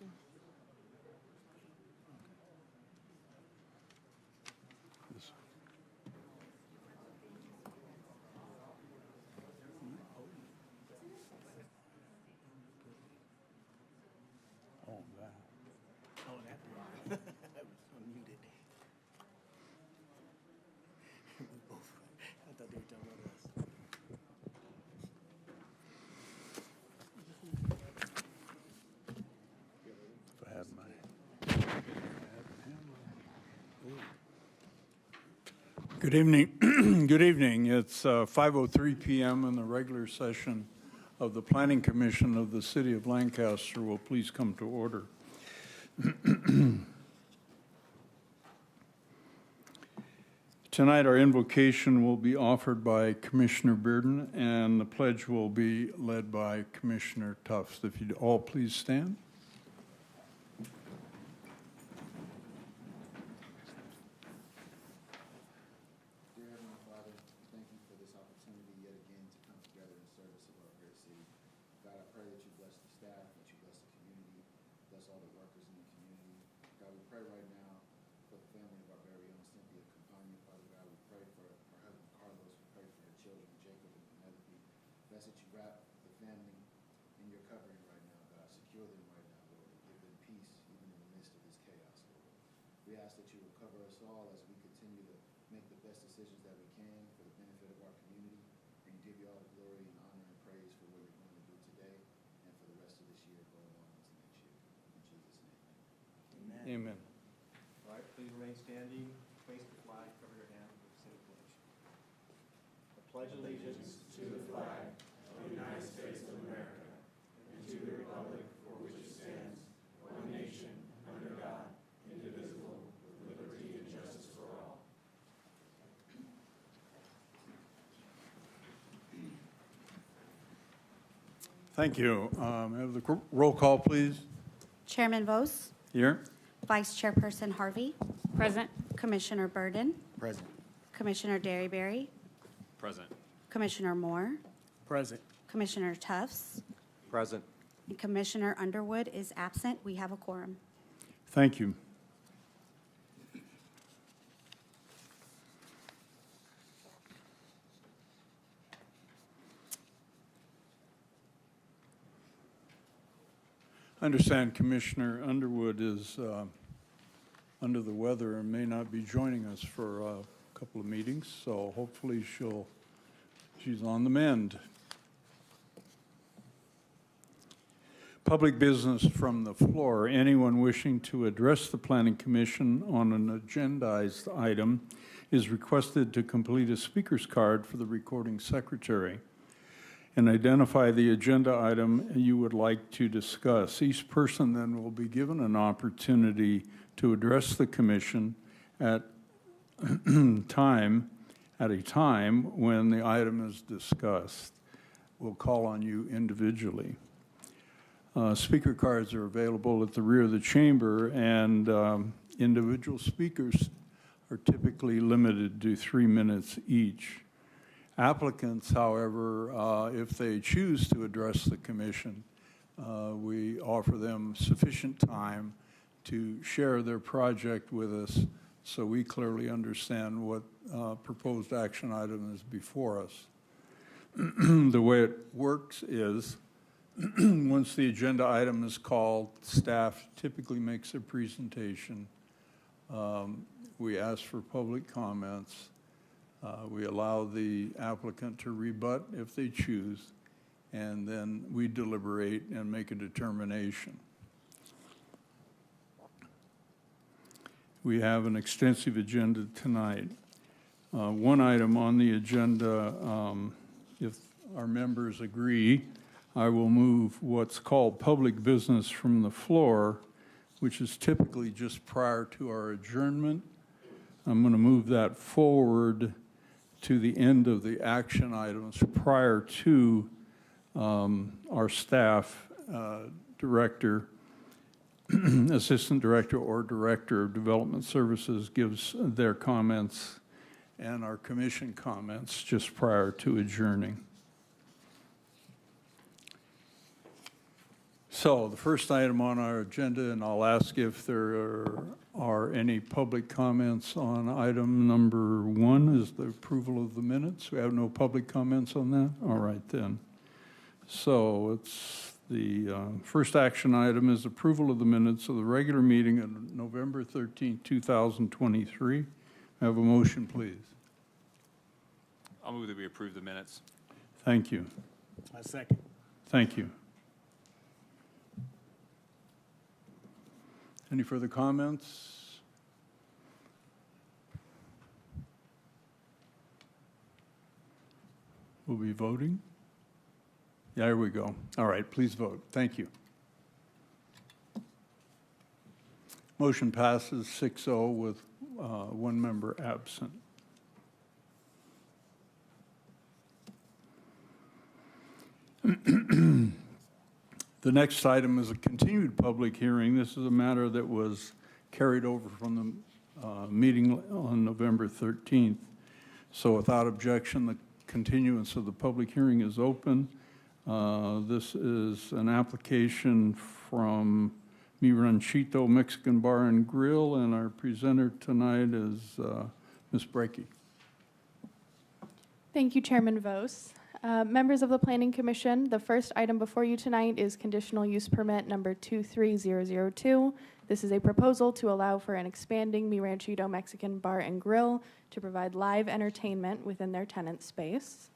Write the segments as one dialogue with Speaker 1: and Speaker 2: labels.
Speaker 1: Oh, that.
Speaker 2: Oh, that was unmuted. I thought they were talking about us.
Speaker 1: If I had my. Good evening. Good evening. It's 5:03 p.m. and the regular session of the Planning Commission of the City of Lancaster will please come to order. Tonight, our invocation will be offered by Commissioner Bearden, and the pledge will be led by Commissioner Tufts. If you'd all please stand.
Speaker 3: Dear Heavenly Father, thank you for this opportunity yet again to come together in service of our great city. God, I pray that you bless the staff, that you bless the community, bless all the workers in the community. God, we pray right now for the family of our very own Cynthia Campagna. Father God, we pray for her husband Carlos. We pray for her children, Jacob and Penelope. Bless that you wrap the family in your covering right now, God. Secure them right now, Lord, and give them peace even in the midst of this chaos, Lord. We ask that you will cover us all as we continue to make the best decisions that we can for the benefit of our community, and give you all the glory and honor and praise for what you're going to do today and for the rest of this year going on into next year. In Jesus' name.
Speaker 1: Amen.
Speaker 2: All right, please remain standing, face the flag, cover your hand, say the pledge. I pledge allegiance to the flag of the United States of America and to the republic for which it stands, one nation, under God, indivisible, with liberty and justice for all.
Speaker 1: Thank you. Have the roll call, please.
Speaker 4: Chairman Vos,
Speaker 1: Here.
Speaker 4: Vice Chairperson Harvey,
Speaker 5: Present.
Speaker 4: Commissioner Burden,
Speaker 3: Present.
Speaker 4: Commissioner Derryberry,
Speaker 5: Present.
Speaker 4: Commissioner Moore,
Speaker 2: Present.
Speaker 4: Commissioner Tufts,
Speaker 5: Present.
Speaker 4: and Commissioner Underwood is absent. We have a quorum.
Speaker 1: Thank you. I understand Commissioner Underwood is under the weather and may not be joining us for a couple of meetings, so hopefully she's on the mend. Public business from the floor. Anyone wishing to address the Planning Commission on an agendized item is requested to complete a speaker's card for the recording secretary and identify the agenda item you would like to discuss. Each person then will be given an opportunity to address the commission at a time when the item is discussed. We'll call on you individually. Speaker cards are available at the rear of the chamber, and individual speakers are typically limited to 3 minutes each. Applicants, however, if they choose to address the commission, we offer them sufficient time to share their project with us so we clearly understand what proposed action item is before us. The way it works is once the agenda item is called, staff typically makes a presentation. We ask for public comments. We allow the applicant to rebut if they choose, and then we deliberate and make a determination. We have an extensive agenda tonight. One item on the agenda, if our members agree, I will move what's called public business from the floor, which is typically just prior to our adjournment. I'm going to move that forward to the end of the action items prior to our staff director, assistant director, or director of development services gives their comments and our commission comments just prior to adjourning. So the first item on our agenda, and I'll ask if there are any public comments on item number 1, is the approval of the minutes. We have no public comments on that? All right, then. So it's the first action item is approval of the minutes of the regular meeting of November 13, 2023. Have a motion, please.
Speaker 5: I'll move that we approve the minutes.
Speaker 1: Thank you.
Speaker 2: A second.
Speaker 1: Thank you. Any further comments? We'll be voting. Yeah, here we go. All right, please vote. Thank you. Motion passes 6-0 with one member absent. The next item is a continued public hearing. This is a matter that was carried over from the meeting on November 13th. So without objection, the continuance of the public hearing is open. This is an application from Mi Ranchito Mexican Bar and Grill, and our presenter tonight is Ms. Breaky.
Speaker 6: Thank you, Chairman Vos. Members of the Planning Commission, the first item before you tonight is conditional use permit number 23002. This is a proposal to allow for an expanding Mi Ranchito Mexican Bar and Grill to provide live entertainment within their tenant space.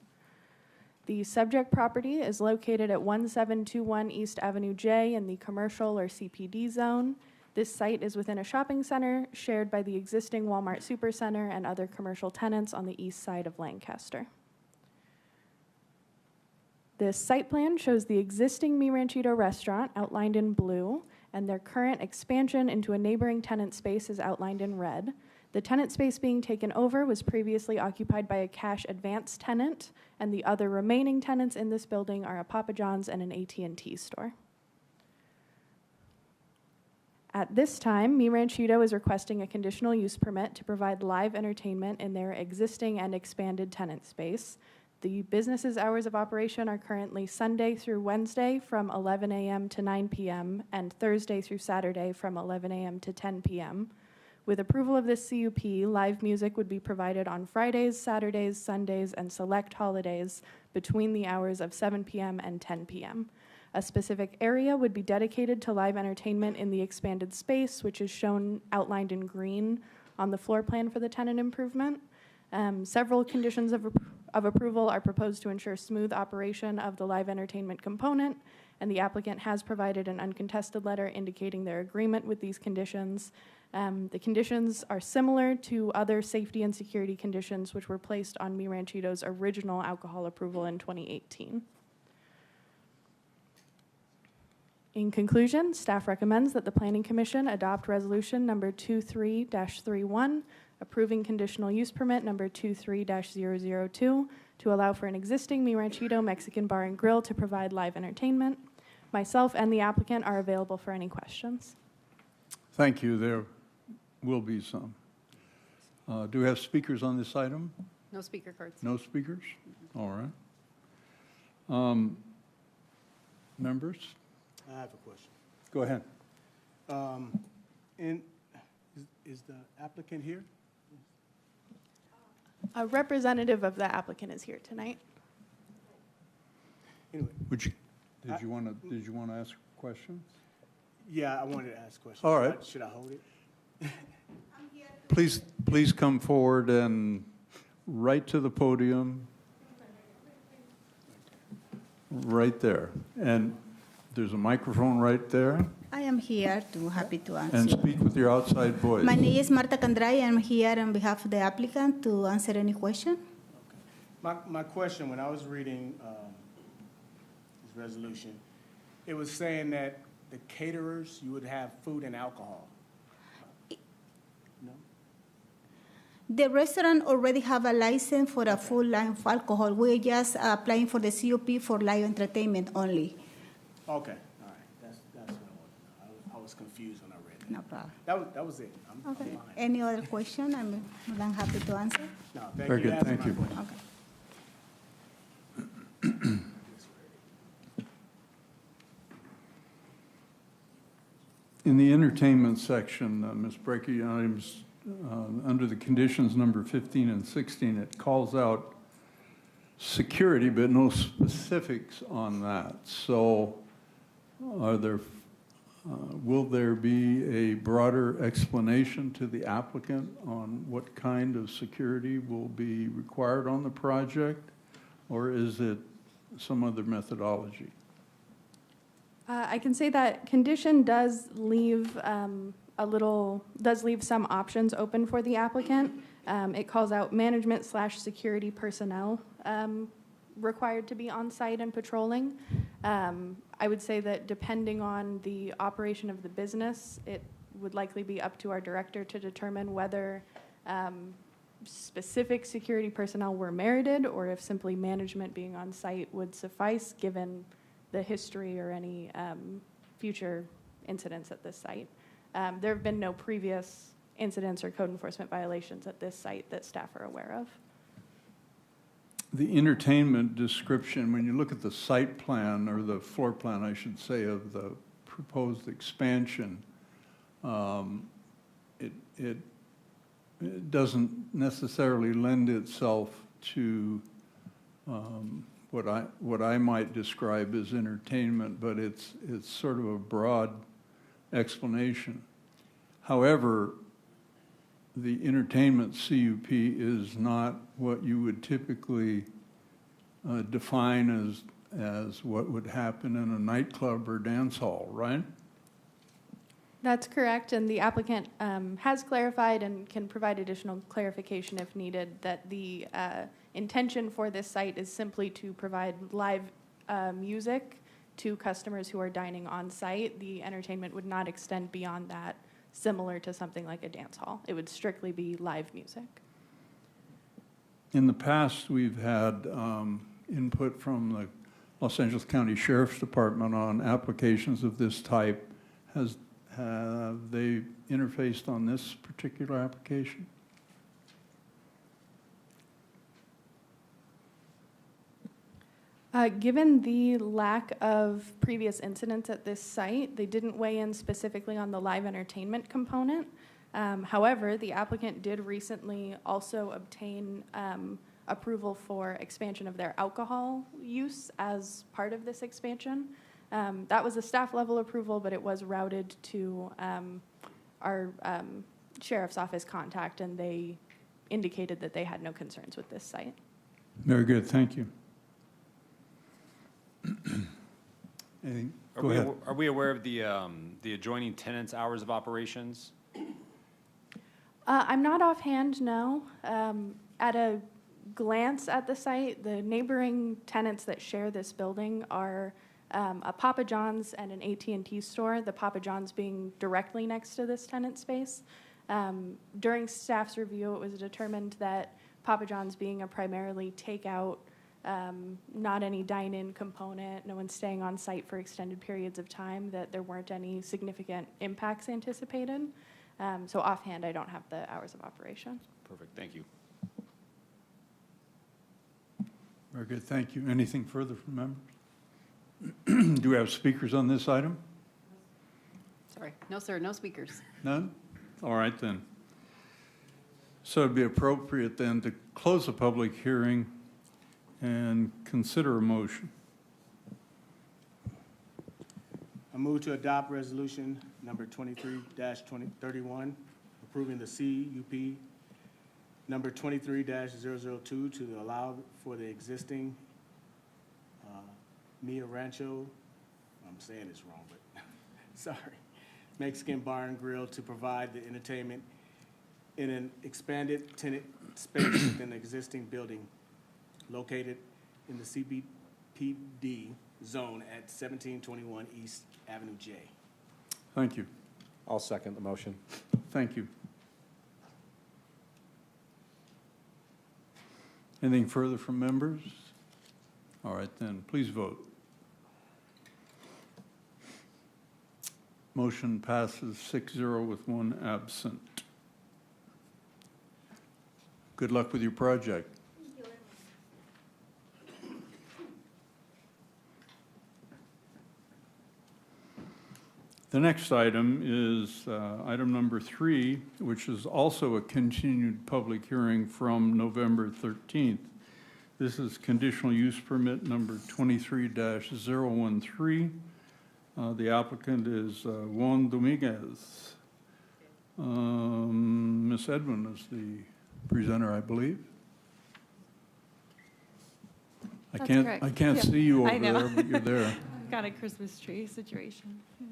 Speaker 6: The subject property is located at 1721 East Avenue J in the commercial or CPD zone. This site is within a shopping center shared by the existing Walmart Supercenter and other commercial tenants on the east side of Lancaster. This site plan shows the existing Mi Ranchito restaurant outlined in blue, and their current expansion into a neighboring tenant space is outlined in red. The tenant space being taken over was previously occupied by a cash advance tenant, and the other remaining tenants in this building are a Papa John's and an AT&T store. At this time, Mi Ranchito is requesting a conditional use permit to provide live entertainment in their existing and expanded tenant space. The business's hours of operation are currently Sunday through Wednesday from 11 a.m. to 9 p.m. and Thursday through Saturday from 11 a.m. to 10 p.m. With approval of this CUP, live music would be provided on Fridays, Saturdays, Sundays, and select holidays between the hours of 7 p.m. and 10 p.m. A specific area would be dedicated to live entertainment in the expanded space, which is shown outlined in green on the floor plan for the tenant improvement. Several conditions of approval are proposed to ensure smooth operation of the live entertainment component, and the applicant has provided an uncontested letter indicating their agreement with these conditions. The conditions are similar to other safety and security conditions which were placed on Mi Ranchito's original alcohol approval in 2018. In conclusion, staff recommends that the Planning Commission adopt resolution number 23-31, approving conditional use permit number 23-002 to allow for an existing Mi Ranchito Mexican Bar and Grill to provide live entertainment. Myself and the applicant are available for any questions.
Speaker 1: Thank you. There will be some. Do we have speakers on this item?
Speaker 7: No speaker cards.
Speaker 1: No speakers? All right. Members?
Speaker 2: I have a question.
Speaker 1: Go ahead.
Speaker 2: Is the applicant here?
Speaker 6: A representative of the applicant is here tonight.
Speaker 2: Anyway,
Speaker 1: Did you want to ask questions?
Speaker 2: yeah, I wanted to ask a question.
Speaker 1: All right.
Speaker 2: Should I hold it?
Speaker 1: Please come forward and right to the podium. Right there. And there's a microphone right there.
Speaker 8: I am here to happy to answer.
Speaker 1: And speak with your outside voice.
Speaker 8: My name is Marta Candray. I'm here on behalf of the applicant to answer any question.
Speaker 2: My question, when I was reading this resolution, it was saying that the caterers, you would have food and alcohol. No?
Speaker 8: The restaurant already have a license for a full line of alcohol. We're just applying for the COP for live entertainment only.
Speaker 2: Okay, all right. That's what I wanted to know. I was confused when I read that.
Speaker 8: No problem.
Speaker 2: That was it. I'm
Speaker 8: Okay.
Speaker 2: fine.
Speaker 8: Any other question? I'm more than happy to answer.
Speaker 2: No, thank
Speaker 1: Very
Speaker 2: you.
Speaker 1: good,
Speaker 2: That's
Speaker 1: thank
Speaker 2: my
Speaker 1: you.
Speaker 2: question.
Speaker 8: Okay.
Speaker 1: In the entertainment section, Ms. Breaky, items, under the conditions number 15 and 16, it calls out security, but no specifics on that. So are there, will there be a broader explanation to the applicant on what kind of security will be required on the project? Or is it some other methodology?
Speaker 6: I can say that condition does leave some options open for the applicant. It calls out management/security personnel required to be on site and patrolling. I would say that depending on the operation of the business, it would likely be up to our director to determine whether specific security personnel were merited or if simply management being on site would suffice given the history or any future incidents at this site. There have been no previous incidents or code enforcement violations at this site that staff are aware of.
Speaker 1: The entertainment description, when you look at the site plan, or the floor plan, I should say, of the proposed expansion, it doesn't necessarily lend itself to what I might describe as entertainment, but it's sort of a broad explanation. However, the entertainment CUP is not what you would typically define as what would happen in a nightclub or dance hall, right?
Speaker 6: That's correct, and the applicant has clarified and can provide additional clarification if needed that the intention for this site is simply to provide live music to customers who are dining on site. The entertainment would not extend beyond that, similar to something like a dance hall. It would strictly be live music.
Speaker 1: In the past, we've had input from the Los Angeles County Sheriff's Department on applications of this type. Have they interfaced on this particular application?
Speaker 6: Given the lack of previous incidents at this site, they didn't weigh in specifically on the live entertainment component. However, the applicant did recently also obtain approval for expansion of their alcohol use as part of this expansion. That was a staff level approval, but it was routed to our sheriff's office contact, and they indicated that they had no concerns with this site.
Speaker 1: Very good, thank you. Go ahead.
Speaker 5: Are we aware of the adjoining tenants' hours of operations?
Speaker 6: I'm not offhand, no. At a glance at the site, the neighboring tenants that share this building are a Papa John's and an AT&T store, the Papa John's being directly next to this tenant space. During staff's review, it was determined that Papa John's being a primarily takeout, not any dine-in component, no one staying on site for extended periods of time, that there weren't any significant impacts anticipated. So offhand, I don't have the hours of operation.
Speaker 5: Perfect, thank you.
Speaker 1: Very good, thank you. Anything further from members? Do we have speakers on this item?
Speaker 7: Sorry, no, sir, no speakers.
Speaker 1: None? All right, then. So it'd be appropriate then to close the public hearing and consider a motion.
Speaker 2: I move to adopt resolution number 23-2031, approving the CUP number 23-002 to allow for the existing Mia Rancho, I'm saying this wrong, but sorry, Mexican Bar and Grill to provide the entertainment in an expanded tenant space within the existing building located in the CBPD zone at 1721 East Avenue J.
Speaker 1: Thank you.
Speaker 9: I'll second the motion.
Speaker 1: Thank you. Anything further from members? All right, then, please vote. Motion passes 6-0 with one absent. Good luck with your project. The next item is item number 3, which is also a continued public hearing from November 13th. This is conditional use permit number 23-013. The applicant is Juan Dominguez. Ms. Edwin is the presenter, I believe.
Speaker 9: That's
Speaker 1: I
Speaker 9: correct.
Speaker 1: can't
Speaker 9: Yeah.
Speaker 1: see you
Speaker 9: I
Speaker 1: over
Speaker 9: know.
Speaker 1: there, but you're there.
Speaker 9: Got a Christmas tree situation. Yeah.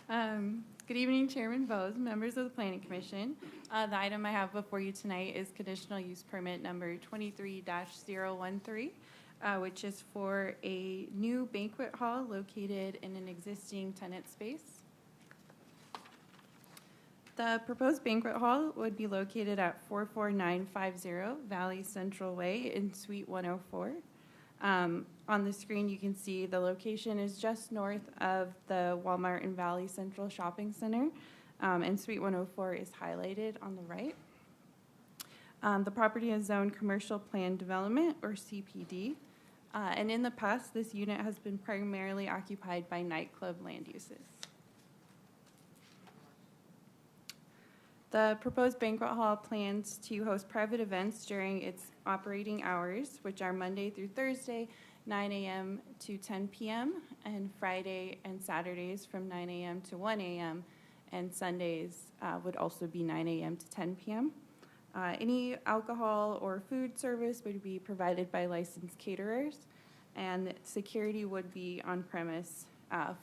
Speaker 9: All right. Good evening, Chairman Bose, members of the Planning Commission. The item I have before you tonight is conditional use permit number 23-013, which is for a new banquet hall located in an existing tenant space. The proposed banquet hall would be located at 44950 Valley Central Way in Suite 104. On the screen, you can see the location is just north of the Walmart and Valley Central Shopping Center, and Suite 104 is highlighted on the right. The property is zoned Commercial Plan Development, or CPD, and in the past, this unit has been primarily occupied by nightclub land uses. The proposed banquet hall plans to host private events during its operating hours, which are Monday through Thursday, 9 a.m. to 10 p.m., and Friday and Saturdays from 9 a.m. to 1 a.m., and Sundays would also be 9 a.m. to 10 p.m. Any alcohol or food service would be provided by licensed caterers, and security would be on premise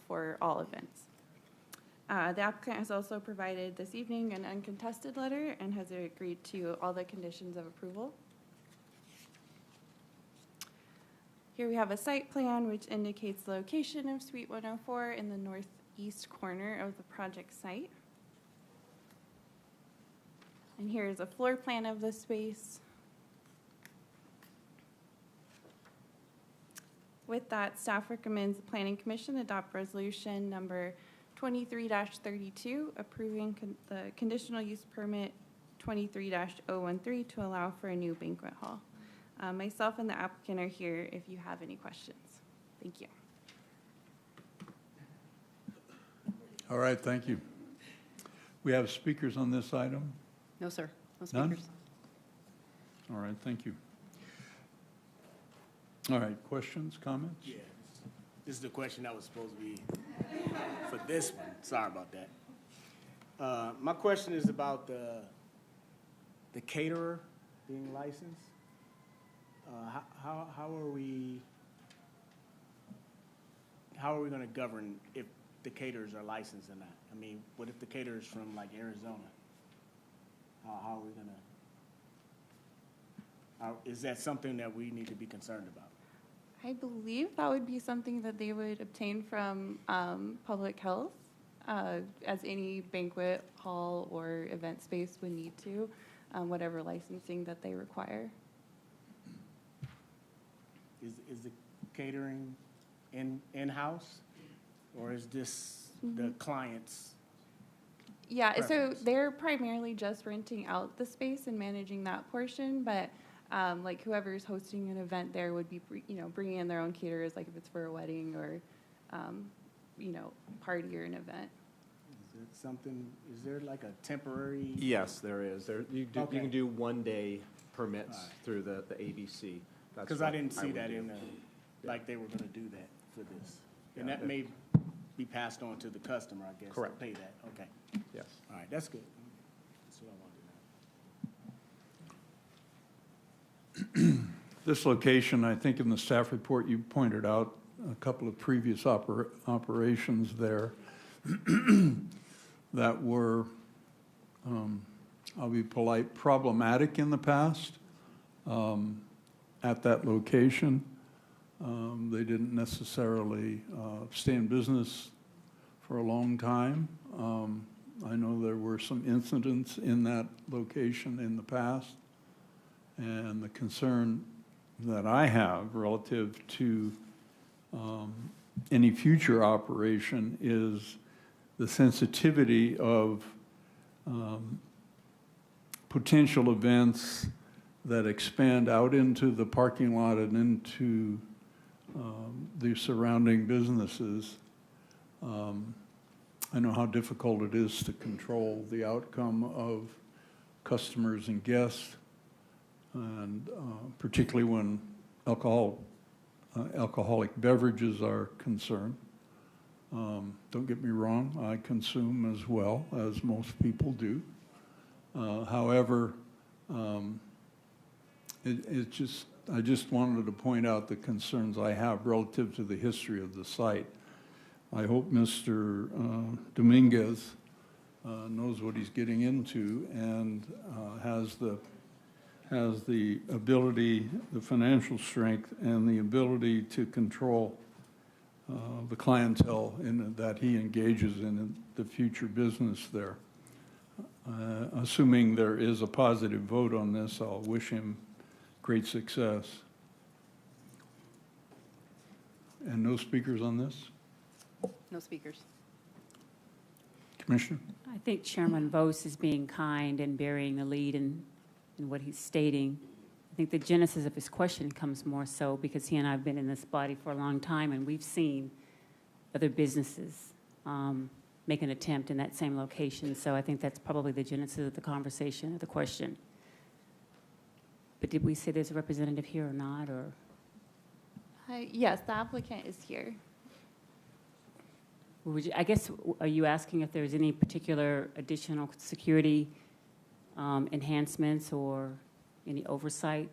Speaker 9: for all events. The applicant has also provided this evening an uncontested letter and has agreed to all the conditions of approval. Here we have a site plan which indicates the location of Suite 104 in the northeast corner of the project site. And here is a floor plan of the space. With that, staff recommends the Planning Commission adopt resolution number 23-32, approving the conditional use permit 23-013 to allow for a new banquet hall. Myself and the applicant are here if you have any questions. Thank you.
Speaker 1: All right, thank you. We have speakers on this item?
Speaker 7: No, sir. No
Speaker 1: None?
Speaker 7: speakers.
Speaker 1: All right, thank you. All right, questions, comments?
Speaker 2: Yeah, this is the question that was supposed to be for this one. Sorry about that. My question is about the caterer being licensed. How are we going to govern if the caterers are licensed or not? I mean, what if the caterer's from like Arizona? How are we going to? Is that something that we need to be concerned about?
Speaker 9: I believe that would be something that they would obtain from public health, as any banquet hall or event space would need to, whatever licensing that they require.
Speaker 2: Is the catering in-house, or is this the client's?
Speaker 9: Yeah, so
Speaker 2: Preference.
Speaker 9: they're primarily just renting out the space and managing that portion, but like whoever's hosting an event there would be, bringing in their own caterers, like if it's for a wedding or, party or an event.
Speaker 2: Is it something, is there like a temporary?
Speaker 10: Yes, there is. You
Speaker 2: Okay.
Speaker 10: can do one-day permits
Speaker 2: All right.
Speaker 10: through the ABC. That's
Speaker 2: Because I
Speaker 10: what
Speaker 2: didn't see
Speaker 10: would
Speaker 2: that
Speaker 10: do.
Speaker 2: in the, like they were gonna do that for this. And
Speaker 10: Yeah,
Speaker 2: that
Speaker 10: that-
Speaker 2: may be passed on to the customer, I guess. to
Speaker 10: Correct.
Speaker 2: Pay that, okay.
Speaker 10: Yes.
Speaker 2: All right, that's good. That's what I wanted to know.
Speaker 1: This location, I think in the staff report, you pointed out a couple of previous operations there that were, I'll be polite, problematic in the past at that location. They didn't necessarily stay in business for a long time. I know there were some incidents in that location in the past, and the concern that I have relative to any future operation is the sensitivity of potential events that expand out into the parking lot and into the surrounding businesses. I know how difficult it is to control the outcome of customers and guests, and particularly when alcoholic beverages are concerned. Don't get me wrong, I consume as well, as most people do. However, I just wanted to point out the concerns I have relative to the history of the site. I hope Mr. Dominguez knows what he's getting into and has the ability, the financial strength, and the ability to control the clientele that he engages in the future business there. Assuming there is a positive vote on this, I'll wish him great success. And no speakers on this?
Speaker 7: No speakers.
Speaker 1: Commissioner?
Speaker 11: I think Chairman Vos is being kind and bearing the lead in what he's stating. I think the genesis of his question comes more so because he and I have been in this body for a long time, and we've seen other businesses make an attempt in that same location. So I think that's probably the genesis of the conversation, or the question. But did we say there's a representative here or not, or?
Speaker 9: Yes, the applicant is here.
Speaker 11: I guess, are you asking if there's any particular additional security enhancements or any oversight?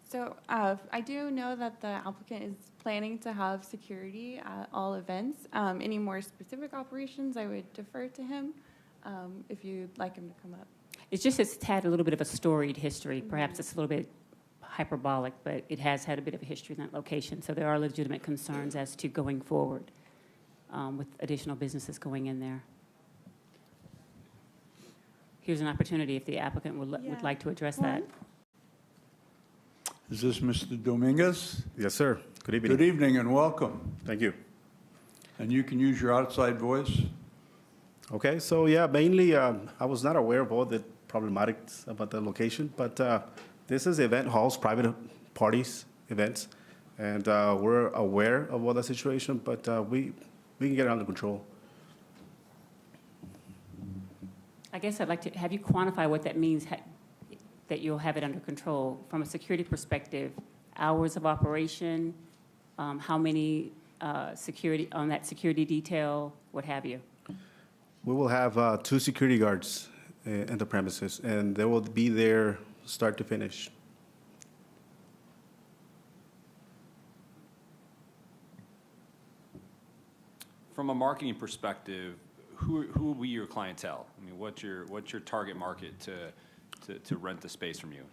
Speaker 9: So I do know that the applicant is planning to have security at all events. Any more specific operations, I would defer to him if you'd like him to come up.
Speaker 11: It's had a little bit of a storied history. Perhaps it's a little bit hyperbolic, but it has had a bit of a history in that location. So there are legitimate concerns as to going forward with additional businesses going in there. Here's an opportunity if the applicant would like to address that.
Speaker 1: Is this Mr. Dominguez?
Speaker 12: Yes, sir. Good evening.
Speaker 1: Good evening and welcome.
Speaker 12: Thank you.
Speaker 1: And you can use your outside voice.
Speaker 12: Okay, so yeah, mainly I was not aware of all the problematics about the location, but this is event halls, private parties, events, and we're aware of all the situation, but we can get it under control.
Speaker 11: I guess I'd like to have you quantify what that means, that you'll have it under control from a security perspective, hours of operation, how many security on that security detail, what have you.
Speaker 12: We will have 2 security guards in the premises, and they will be there start to finish.
Speaker 5: From a marketing perspective, who will be your clientele? I mean, what's your target market to rent the space from you?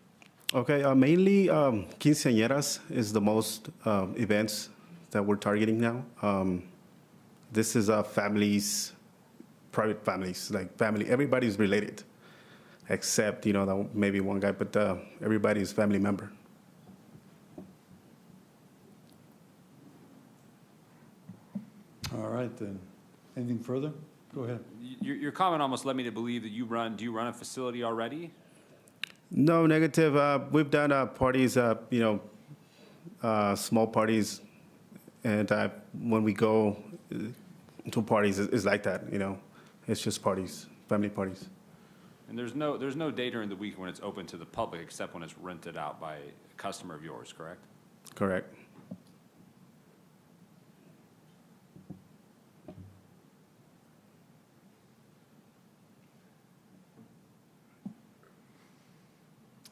Speaker 12: Okay, mainly quinceañeras is the most events that we're targeting now. This is families, private families, like family. Everybody's related, except maybe one guy, but everybody is family member.
Speaker 1: All right, then. Anything further? Go ahead.
Speaker 5: Your comment almost led me to believe that do you run a facility already?
Speaker 12: No, negative. We've done parties, small parties, and when we go to parties, it's like that, It's just parties, family parties.
Speaker 5: And there's no day during the week when it's open to the public except when it's rented out by a customer of yours, correct?
Speaker 12: Correct.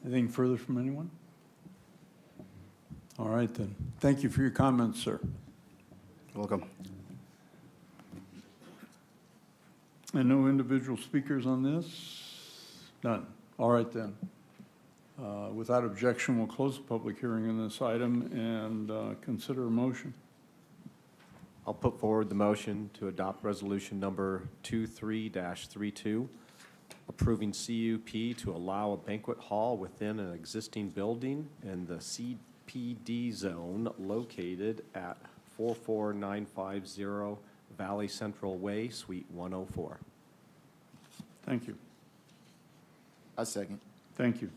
Speaker 1: Anything further from anyone? All right, then. Thank you for your comments, sir.
Speaker 12: Welcome.
Speaker 1: And no individual speakers on this? None. All right, then. Without objection, we'll close the public hearing on this item and consider a motion.
Speaker 10: I'll put forward the motion to adopt resolution number 23-32, approving CUP to allow a banquet hall within an existing building in the CPD zone located at 44950 Valley Central Way, Suite 104.
Speaker 1: Thank you.
Speaker 3: I second.
Speaker 1: Thank you.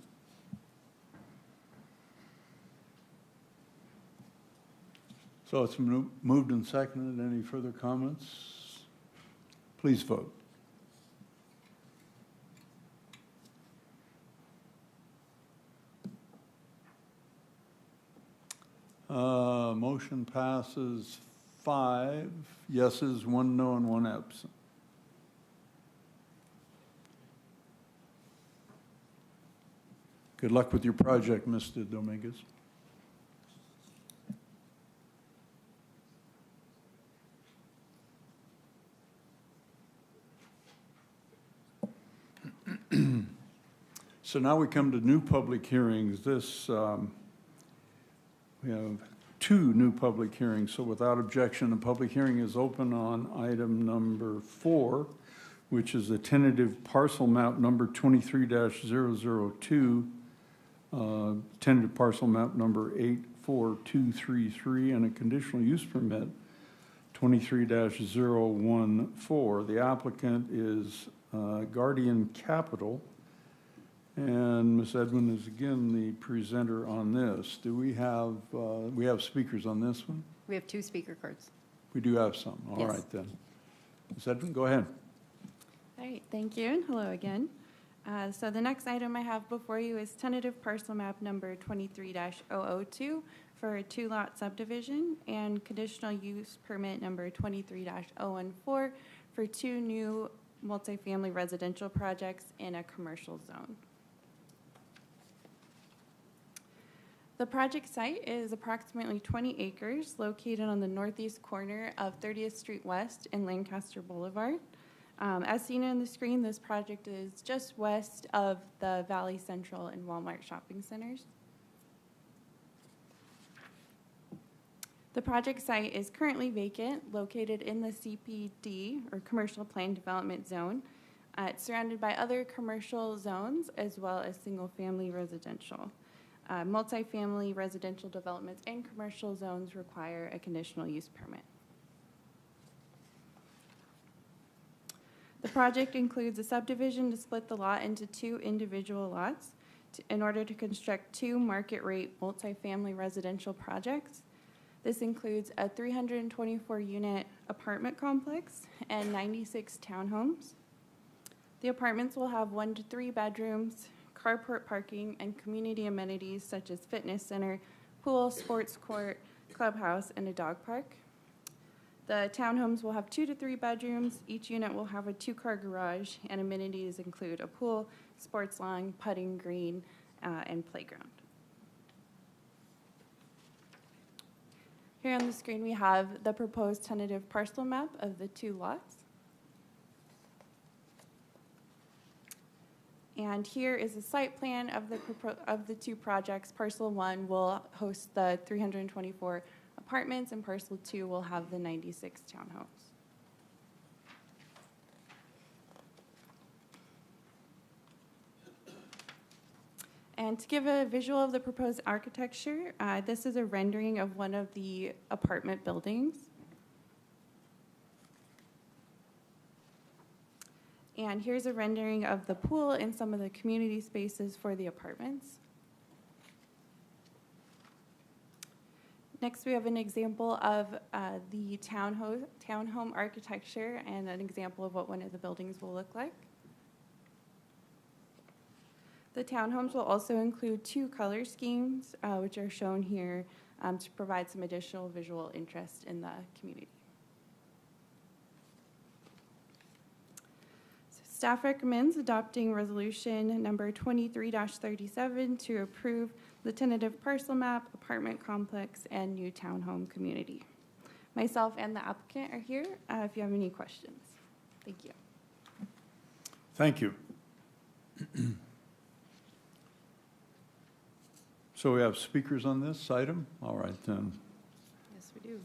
Speaker 1: So it's moved and seconded. Any further comments? Please vote. Motion passes 5 yeses, 1 no, and 1 absent. Good luck with your project, Mr. Dominguez. So now we come to new public hearings. We have 2 new public hearings, so without objection, the public hearing is open on item number 4, which is a tentative parcel map number 23-002, tentative parcel map number 84233, and a conditional use permit 23-014. The applicant is Guardian Capital, and Ms. Edwin is again the presenter on this. Do we have speakers on this one?
Speaker 7: We have 2 speaker cards.
Speaker 1: We do have some. All
Speaker 7: Yes.
Speaker 1: right then. Ms. Edwin, go ahead.
Speaker 9: All right, thank you, and hello again. So the next item I have before you is tentative parcel map number 23-002 for a 2-lot subdivision, and conditional use permit number 23-014 for 2 new multifamily residential projects in a commercial zone. The project site is approximately 20 acres located on the northeast corner of 30th Street West and Lancaster Boulevard. As seen on the screen, this project is just west of the Valley Central and Walmart shopping centers. The project site is currently vacant, located in the CPD, or Commercial Plan Development Zone. It's surrounded by other commercial zones as well as single-family residential. Multifamily residential developments and commercial zones require a conditional use permit. The project includes a subdivision to split the lot into 2 individual lots in order to construct 2 market-rate multifamily residential projects. This includes a 324-unit apartment complex and 96 townhomes. The apartments will have 1 to 3 bedrooms, carport parking, and community amenities such as fitness center, pool, sports court, clubhouse, and a dog park. The townhomes will have 2 to 3 bedrooms. Each unit will have a 2-car garage, and amenities include a pool, sports lawn, putting green, and playground. Here on the screen, we have the proposed tentative parcel map of the 2 lots. And here is a site plan of the 2 projects. Parcel 1 will host the 324 apartments, and parcel 2 will have the 96 townhomes. And to give a visual of the proposed architecture, this is a rendering of one of the apartment buildings. And here's a rendering of the pool and some of the community spaces for the apartments. Next, we have an example of the townhome architecture and an example of what one of the buildings will look like. The townhomes will also include 2 color schemes, which are shown here to provide some additional visual interest in the community. Staff recommends adopting resolution number 23-37 to approve the tentative parcel map, apartment complex, and new townhome community. Myself and the applicant are here if you have any questions. Thank you.
Speaker 1: Thank you. So we have speakers on this item? All right, then.
Speaker 7: Yes, we do.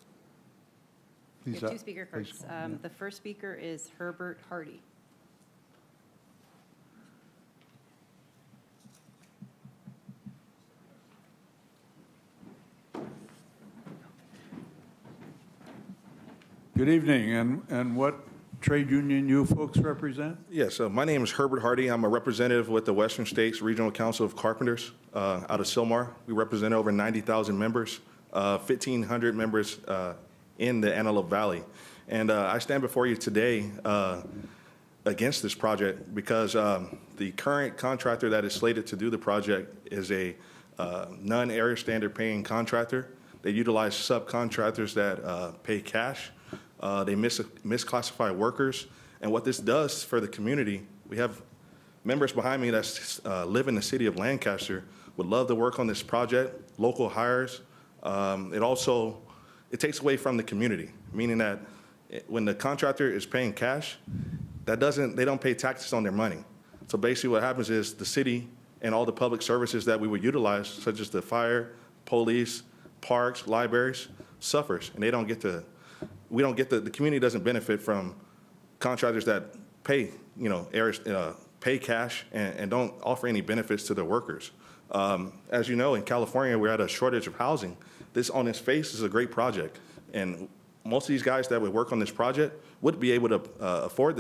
Speaker 1: Please,
Speaker 7: We have 2 speaker
Speaker 1: please
Speaker 7: cards.
Speaker 1: call, yeah.
Speaker 7: The first speaker is Herbert Hardy.
Speaker 1: Good evening, and what trade union you folks represent?
Speaker 13: Yes, my name is Herbert Hardy. I'm a representative with the Western States Regional Council of Carpenters out of Sylmar. We represent over 90,000 members 1,500 members in the Antelope Valley. And I stand before you today against this project because the current contractor that is slated to do the project is a non-area standard paying contractor. They utilize subcontractors that pay cash. They misclassify workers. And what this does for the community, we have members behind me that live in the city of Lancaster, would love to work on this project, local hires. It takes away from the community, meaning that when the contractor is paying cash, they don't pay taxes on their money. So basically what happens is the city and all the public services that we would utilize, such as the fire, police, parks, libraries, suffers, and the community doesn't benefit from contractors that pay, pay cash and don't offer any benefits to their workers. As you know, in California, we're at a shortage of housing. This on its face is a great project, and most of these guys that would work on this project would be able to afford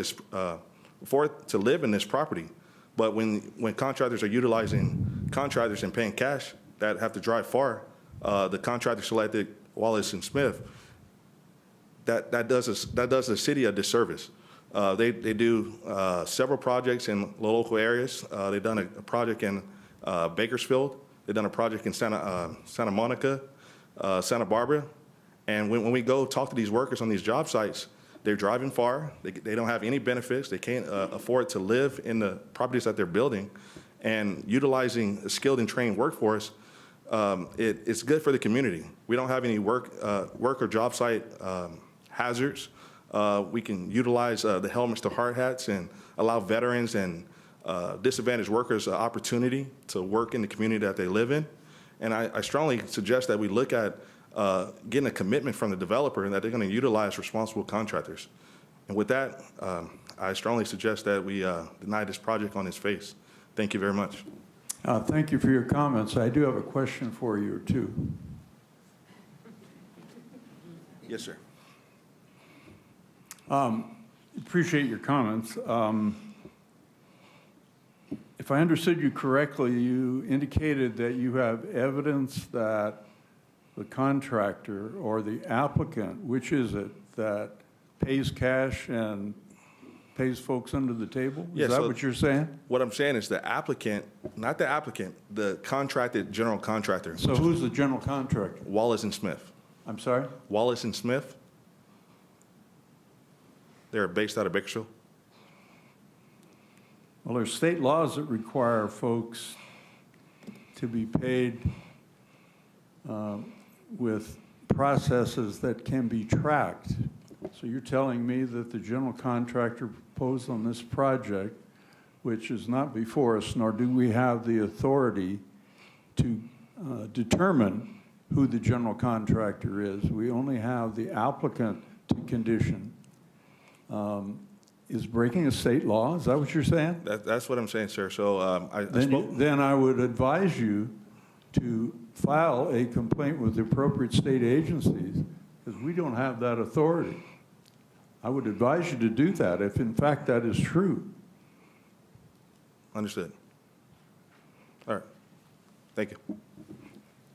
Speaker 13: to live in this property. But when contractors are utilizing contractors and paying cash that have to drive far, the contractor selected Wallace and Smith. That does the city a disservice. They do several projects in local areas. They've done a project in Bakersfield. They've done a project in Santa Monica, Santa Barbara. And when we go talk to these workers on these job sites, they're driving far. They don't have any benefits. They can't afford to live in the properties that they're building. And utilizing a skilled and trained workforce, it's good for the community. We don't have any work or job site hazards. We can utilize the helmets to hard hats and allow veterans and disadvantaged workers an opportunity to work in the community that they live in. And I strongly suggest that we look at getting a commitment from the developer and that they're going to utilize responsible contractors. And with that, I strongly suggest that we deny this project on its face. Thank you very much.
Speaker 1: Thank you for your comments. I do have a question for you or two.
Speaker 13: Yes, sir.
Speaker 1: Appreciate your comments. If I understood you correctly, you indicated that you have evidence that the contractor or the applicant, which is it, that pays cash and pays folks under the table? Is that what you're saying?
Speaker 13: What I'm saying is the applicant, not the applicant, the contracted general contractor.
Speaker 1: So who's the general contractor?
Speaker 13: Wallace and Smith.
Speaker 1: I'm sorry?
Speaker 13: Wallace and Smith. They're based out of Bakersfield.
Speaker 1: Well, there's state laws that require folks to be paid with processes that can be tracked. So you're telling me that the general contractor proposed on this project, which is not before us, nor do we have the authority to determine who the general contractor is. We only have the applicant to condition. Is breaking a state law? Is that what you're saying?
Speaker 13: That's what I'm saying, sir. So
Speaker 1: Then I would advise you to file a complaint with the appropriate state agencies, because we don't have that authority. I would advise you to do that if, in fact, that is true.
Speaker 13: Understood. All right. Thank you.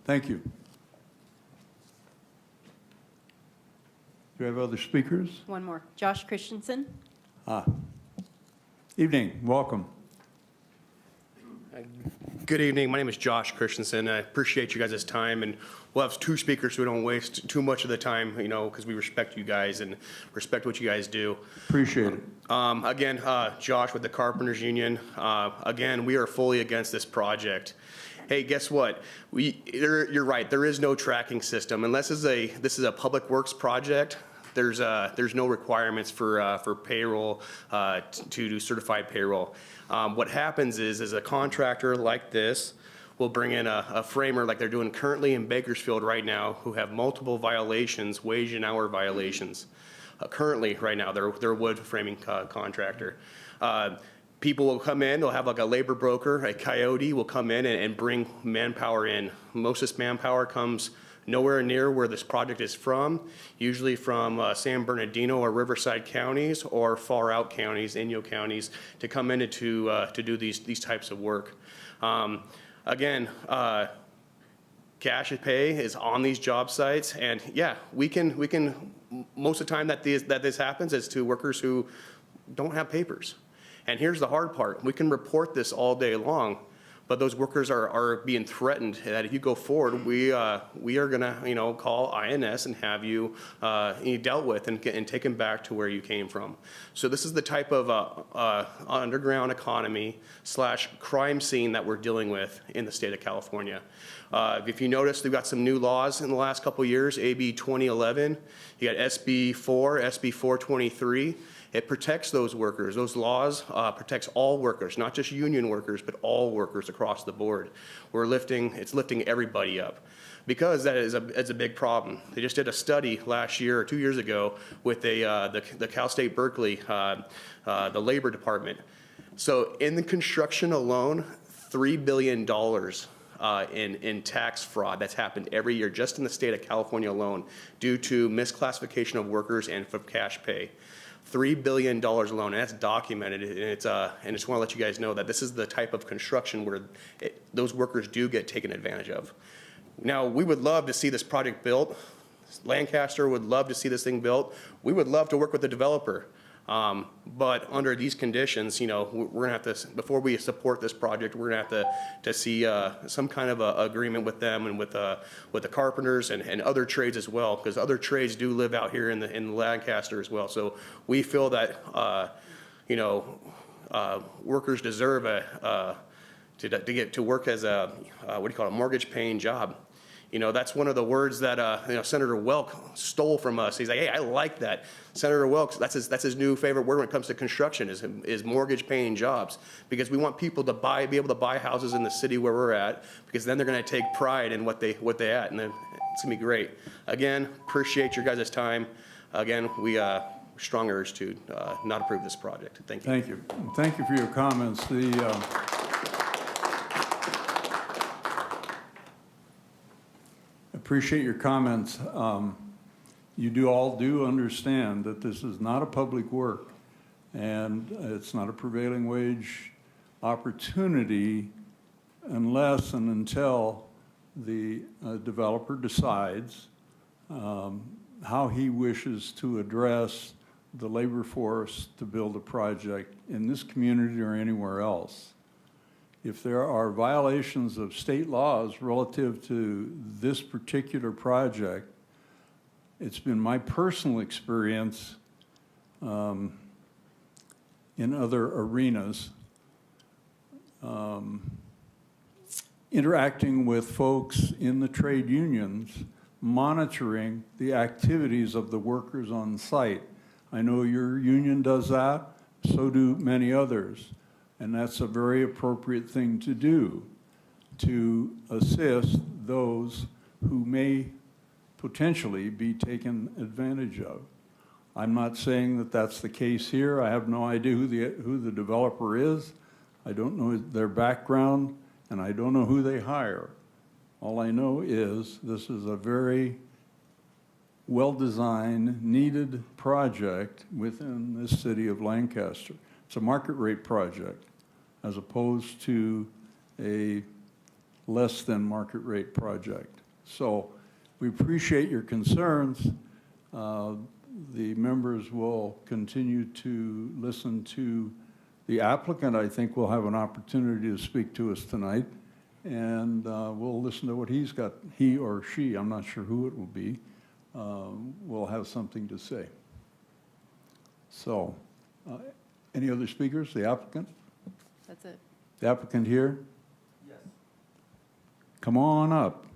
Speaker 1: Thank you. Do we have other speakers?
Speaker 7: One more. Josh Christensen.
Speaker 1: Evening. Welcome.
Speaker 14: Good evening. My name is Josh Christensen. I appreciate you guys' time, and we'll have two speakers so we don't waste too much of the time, because we respect you guys and respect what you guys do.
Speaker 1: Appreciate it.
Speaker 14: Again, Josh with the Carpenters Union. Again, we are fully against this project. Hey, guess what? You're right. There is no tracking system unless this is a public works project. There's no requirements for payroll to do certified payroll. What happens is a contractor like this will bring in a framer like they're doing currently in Bakersfield right now, who have multiple violations, wage and hour violations. Currently, right now, they're a wood framing contractor. People will come in, they'll have like a labor broker, a coyote will come in and bring manpower in. Most of this manpower comes nowhere near where this project is from, usually from San Bernardino or Riverside counties or far out counties, Inyo counties, to come in to do these types of work. Again, cash pay is on these job sites, and yeah, we can most of the time that this happens is to workers who don't have papers. And here's the hard part: we can report this all day long, but those workers are being threatened that if you go forward, we are gonna call INS and have you dealt with and taken back to where you came from. So this is the type of underground economy / crime scene that we're dealing with in the state of California. If you notice, we've got some new laws in the last couple of years. AB 2011, you got SB 4, SB 423. It protects those workers. Those laws protects all workers, not just union workers, but all workers across the board. It's lifting everybody up, because that is a big problem. They just did a study last year or 2 years ago with the Cal State Berkeley, the labor department. So in the construction alone, $3 billion in tax fraud that's happened every year just in the state of California alone due to misclassification of workers and for cash pay. $3 billion alone, and that's documented, and I just want to let you guys know that this is the type of construction where those workers do get taken advantage of. Now, we would love to see this project built. Lancaster would love to see this thing built. We would love to work with the developer. But under these conditions, we're gonna have to, before we support this project, we're gonna have to see some kind of a agreement with them and with the carpenters and other trades as well, because other trades do live out here in Lancaster as well. So we feel that workers deserve to get to work as a mortgage paying job. That's one of the words that Senator Welk stole from us. He's like, hey, I like that. Senator Welk, that's his new favorite word when it comes to construction is mortgage paying jobs, because we want people to be able to buy houses in the city where we're at, because then they're going to take pride in what they at, and then it's going to be great. Again, appreciate your guys' time. Again, we strong urge to not approve this project. Thank you.
Speaker 1: Thank you. Thank you for your comments. Appreciate your comments. You all do understand that this is not a public work, and it's not a prevailing wage opportunity unless and until the developer decides how he wishes to address the labor force to build a project in this community or anywhere else. If there are violations of state laws relative to this particular project, it's been my personal experience in other arenas, interacting with folks in the trade unions, monitoring the activities of the workers on site. I know your union does that, so do many others. And that's a very appropriate thing to do, to assist those who may potentially be taken advantage of. I'm not saying that that's the case here. I have no idea who the developer is. I don't know their background, and I don't know who they hire. All I know is this is a very well-designed, needed project within this city of Lancaster. It's a market rate project, as opposed to a less than market rate project. So we appreciate your concerns. The members will continue to listen to the applicant. I think we'll have an opportunity to speak to us tonight, and we'll listen to what he's got, he or she, I'm not sure who it will be, will have something to say. So, any other speakers? The applicant?
Speaker 9: That's it.
Speaker 1: The applicant here? Yes. Come on up.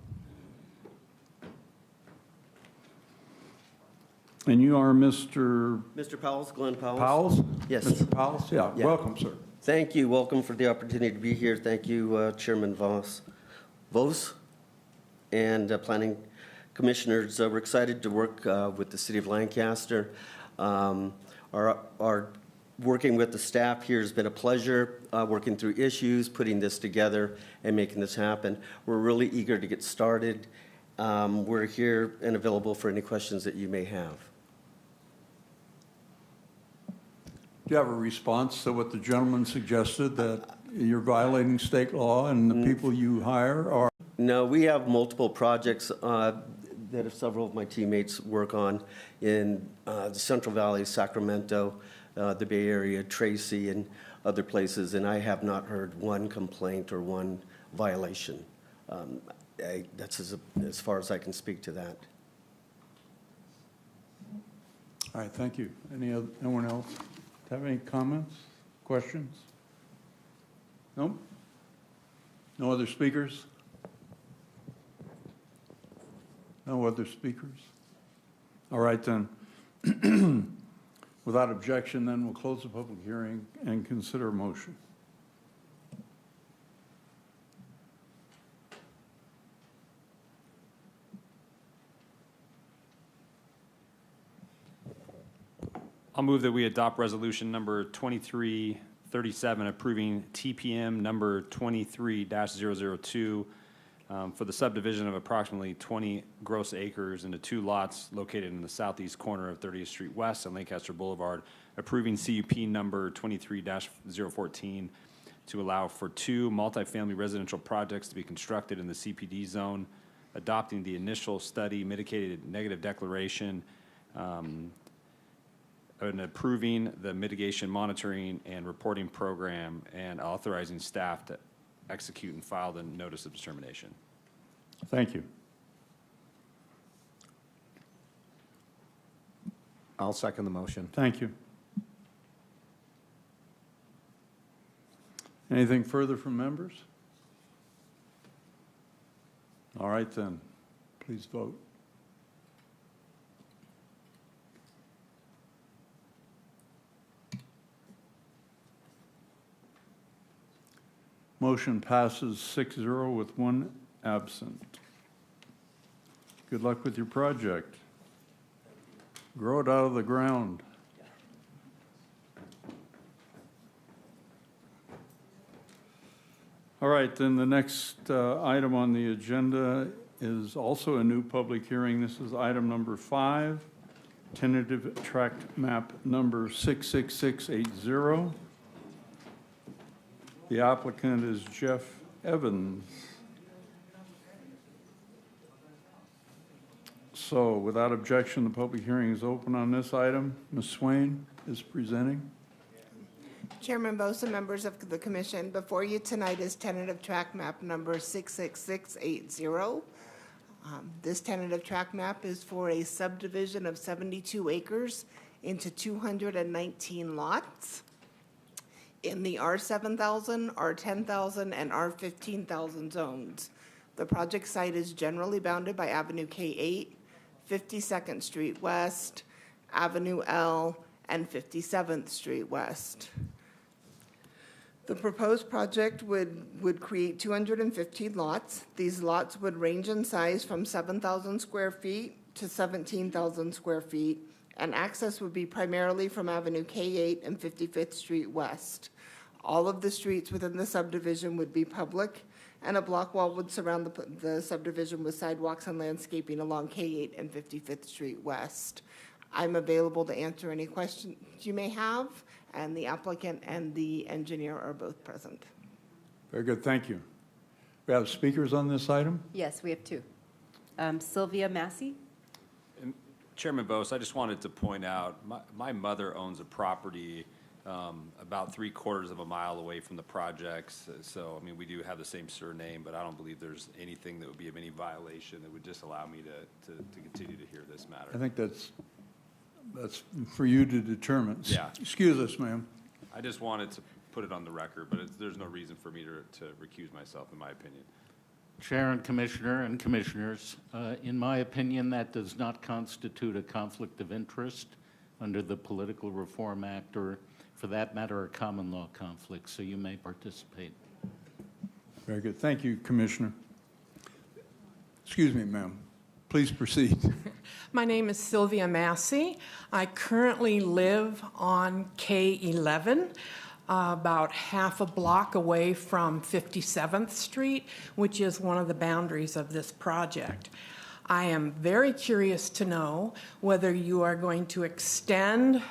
Speaker 1: And you are Mr.
Speaker 15: Mr. Powles, Glenn Powles.
Speaker 1: Powles?
Speaker 15: Yes.
Speaker 1: Mr. Powles? Yeah. Welcome, sir.
Speaker 15: Thank you. Welcome for the opportunity to be here. Thank you, Chairman Vos, and Planning Commissioners. We're excited to work with the City of Lancaster. Our working with the staff here has been a pleasure, working through issues, putting this together, and making this happen. We're really eager to get started. We're here and available for any questions that you may have.
Speaker 1: Do you have a response to what the gentleman suggested, that you're violating state law and the people you hire are?
Speaker 15: No, we have multiple projects that several of my teammates work on in the Central Valley, Sacramento, the Bay Area, Tracy, and other places, and I have not heard one complaint or one violation. That's as far as I can speak to that.
Speaker 1: All right, thank you. Anyone else have any comments, questions? No? No other speakers? No other speakers? All right, then. Without objection, then, we'll close the public hearing and consider a motion.
Speaker 5: I'll move that we adopt resolution number 2337, approving TPM number 23-002 for the subdivision of approximately 20 gross acres into 2 lots located in the southeast corner of 30th Street West and Lancaster Boulevard, approving CUP number 23-014 to allow for 2 multifamily residential projects to be constructed in the CPD zone, adopting the initial study mitigated negative declaration, and approving the mitigation monitoring and reporting program, and authorizing staff to execute and file the notice of determination.
Speaker 1: Thank you.
Speaker 10: I'll second the motion.
Speaker 1: Thank you. Anything further from members? All right, then. Please vote. Motion passes 6-0 with 1 absent. Good luck with your project. Grow it out of the ground. All right, then the next item on the agenda is also a new public hearing. This is item number 5, tentative tract map number 66680. The applicant is Jeff Evans. So without objection, the public hearing is open on this item. Ms. Swain is presenting.
Speaker 16: Chairman Bosa, members of the commission, before you tonight is tentative tract map number 66680. This tentative tract map is for a subdivision of 72 acres into 219 lots in the R7000, R10,000, and R15,000 zones. The project site is generally bounded by Avenue K8, 52nd Street West, Avenue L, and 57th Street West. The proposed project would create 215 lots. These lots would range in size from 7,000 square feet to 17,000 square feet, and access would be primarily from Avenue K8 and 55th Street West. All of the streets within the subdivision would be public, and a block wall would surround the subdivision with sidewalks and landscaping along K8 and 55th Street West. I'm available to answer any questions you may have, and the applicant and the engineer are both present.
Speaker 1: Very good, thank you. We have speakers on this item?
Speaker 7: Yes, we have 2. Sylvia Massey.
Speaker 5: And Chairman Bose, I just wanted to point out, my mother owns a property about 3/4 of a mile away from the projects. So, I mean, we do have the same surname, but I don't believe there's anything that would be of any violation that would disallow me to continue to hear this matter.
Speaker 1: I think that's for you to determine.
Speaker 5: Yeah.
Speaker 1: Excuse us, ma'am.
Speaker 5: I just wanted to put it on the record, but there's no reason for me to recuse myself, in my opinion.
Speaker 17: Chair and Commissioner and Commissioners, in my opinion, that does not constitute a conflict of interest under the Political Reform Act, or for that matter, a common law conflict, so you may participate.
Speaker 1: Very good. Thank you, Commissioner. Excuse me, ma'am. Please proceed.
Speaker 18: My name is Sylvia Massey. I currently live on K11, about half a block away from 57th Street, which is one of the boundaries of this project. I am very curious to know whether you are going to extend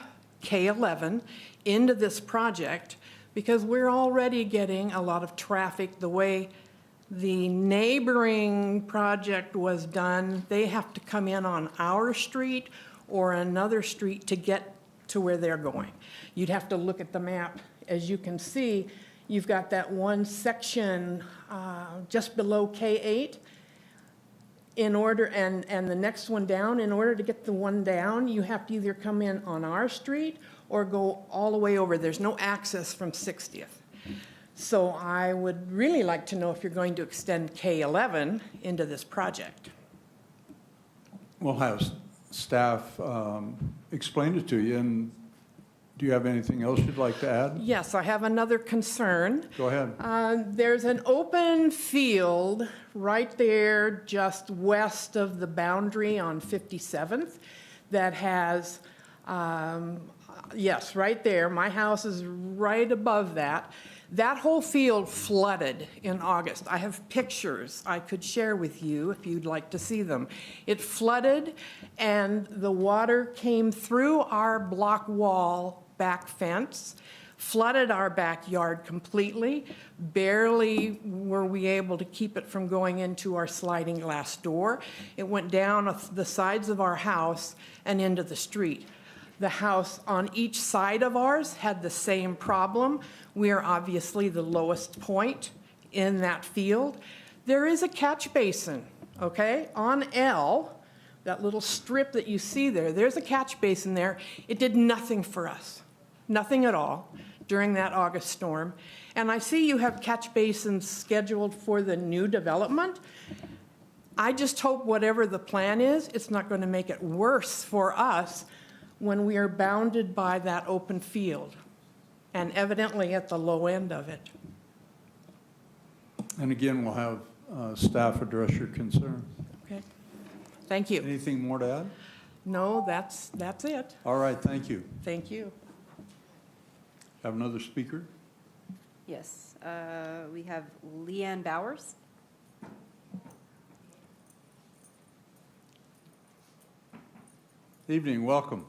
Speaker 18: K11 into this project, because we're already getting a lot of traffic the way the neighboring project was done, they have to come in on our street or another street to get to where they're going. You'd have to look at the map. As you can see, you've got that one section just below K8. And the next one down, in order to get the one down, you have to either come in on our street or go all the way over. There's no access from 60th. So I would really like to know if you're going to extend K11 into this project.
Speaker 1: We'll have staff explain it to you. And do you have anything else you'd like to add?
Speaker 18: Yes, I have another concern.
Speaker 1: Go ahead.
Speaker 18: There's an open field right there just west of the boundary on 57th that has, yes, right there. My house is right above that. That whole field flooded in August. I have pictures I could share with you if you'd like to see them. It flooded and the water came through our block wall back fence, flooded our backyard completely. Barely were we able to keep it from going into our sliding glass door. It went down the sides of our house and into the street. The house on each side of ours had the same problem. We are obviously the lowest point in that field. There is a catch basin, okay, on L, that little strip that you see there. There's a catch basin there. It did nothing for us, nothing at all during that August storm. And I see you have catch basins scheduled for the new development. I just hope whatever the plan is, it's not going to make it worse for us when we are bounded by that open field, and evidently at the low end of it.
Speaker 1: And again, we'll have staff address your concern.
Speaker 18: Okay. Thank you.
Speaker 1: Anything more to add?
Speaker 18: No, that's it.
Speaker 1: All right, thank you.
Speaker 18: Thank you.
Speaker 1: Have another speaker?
Speaker 7: Yes, we have Leanne Bowers.
Speaker 1: Evening, welcome.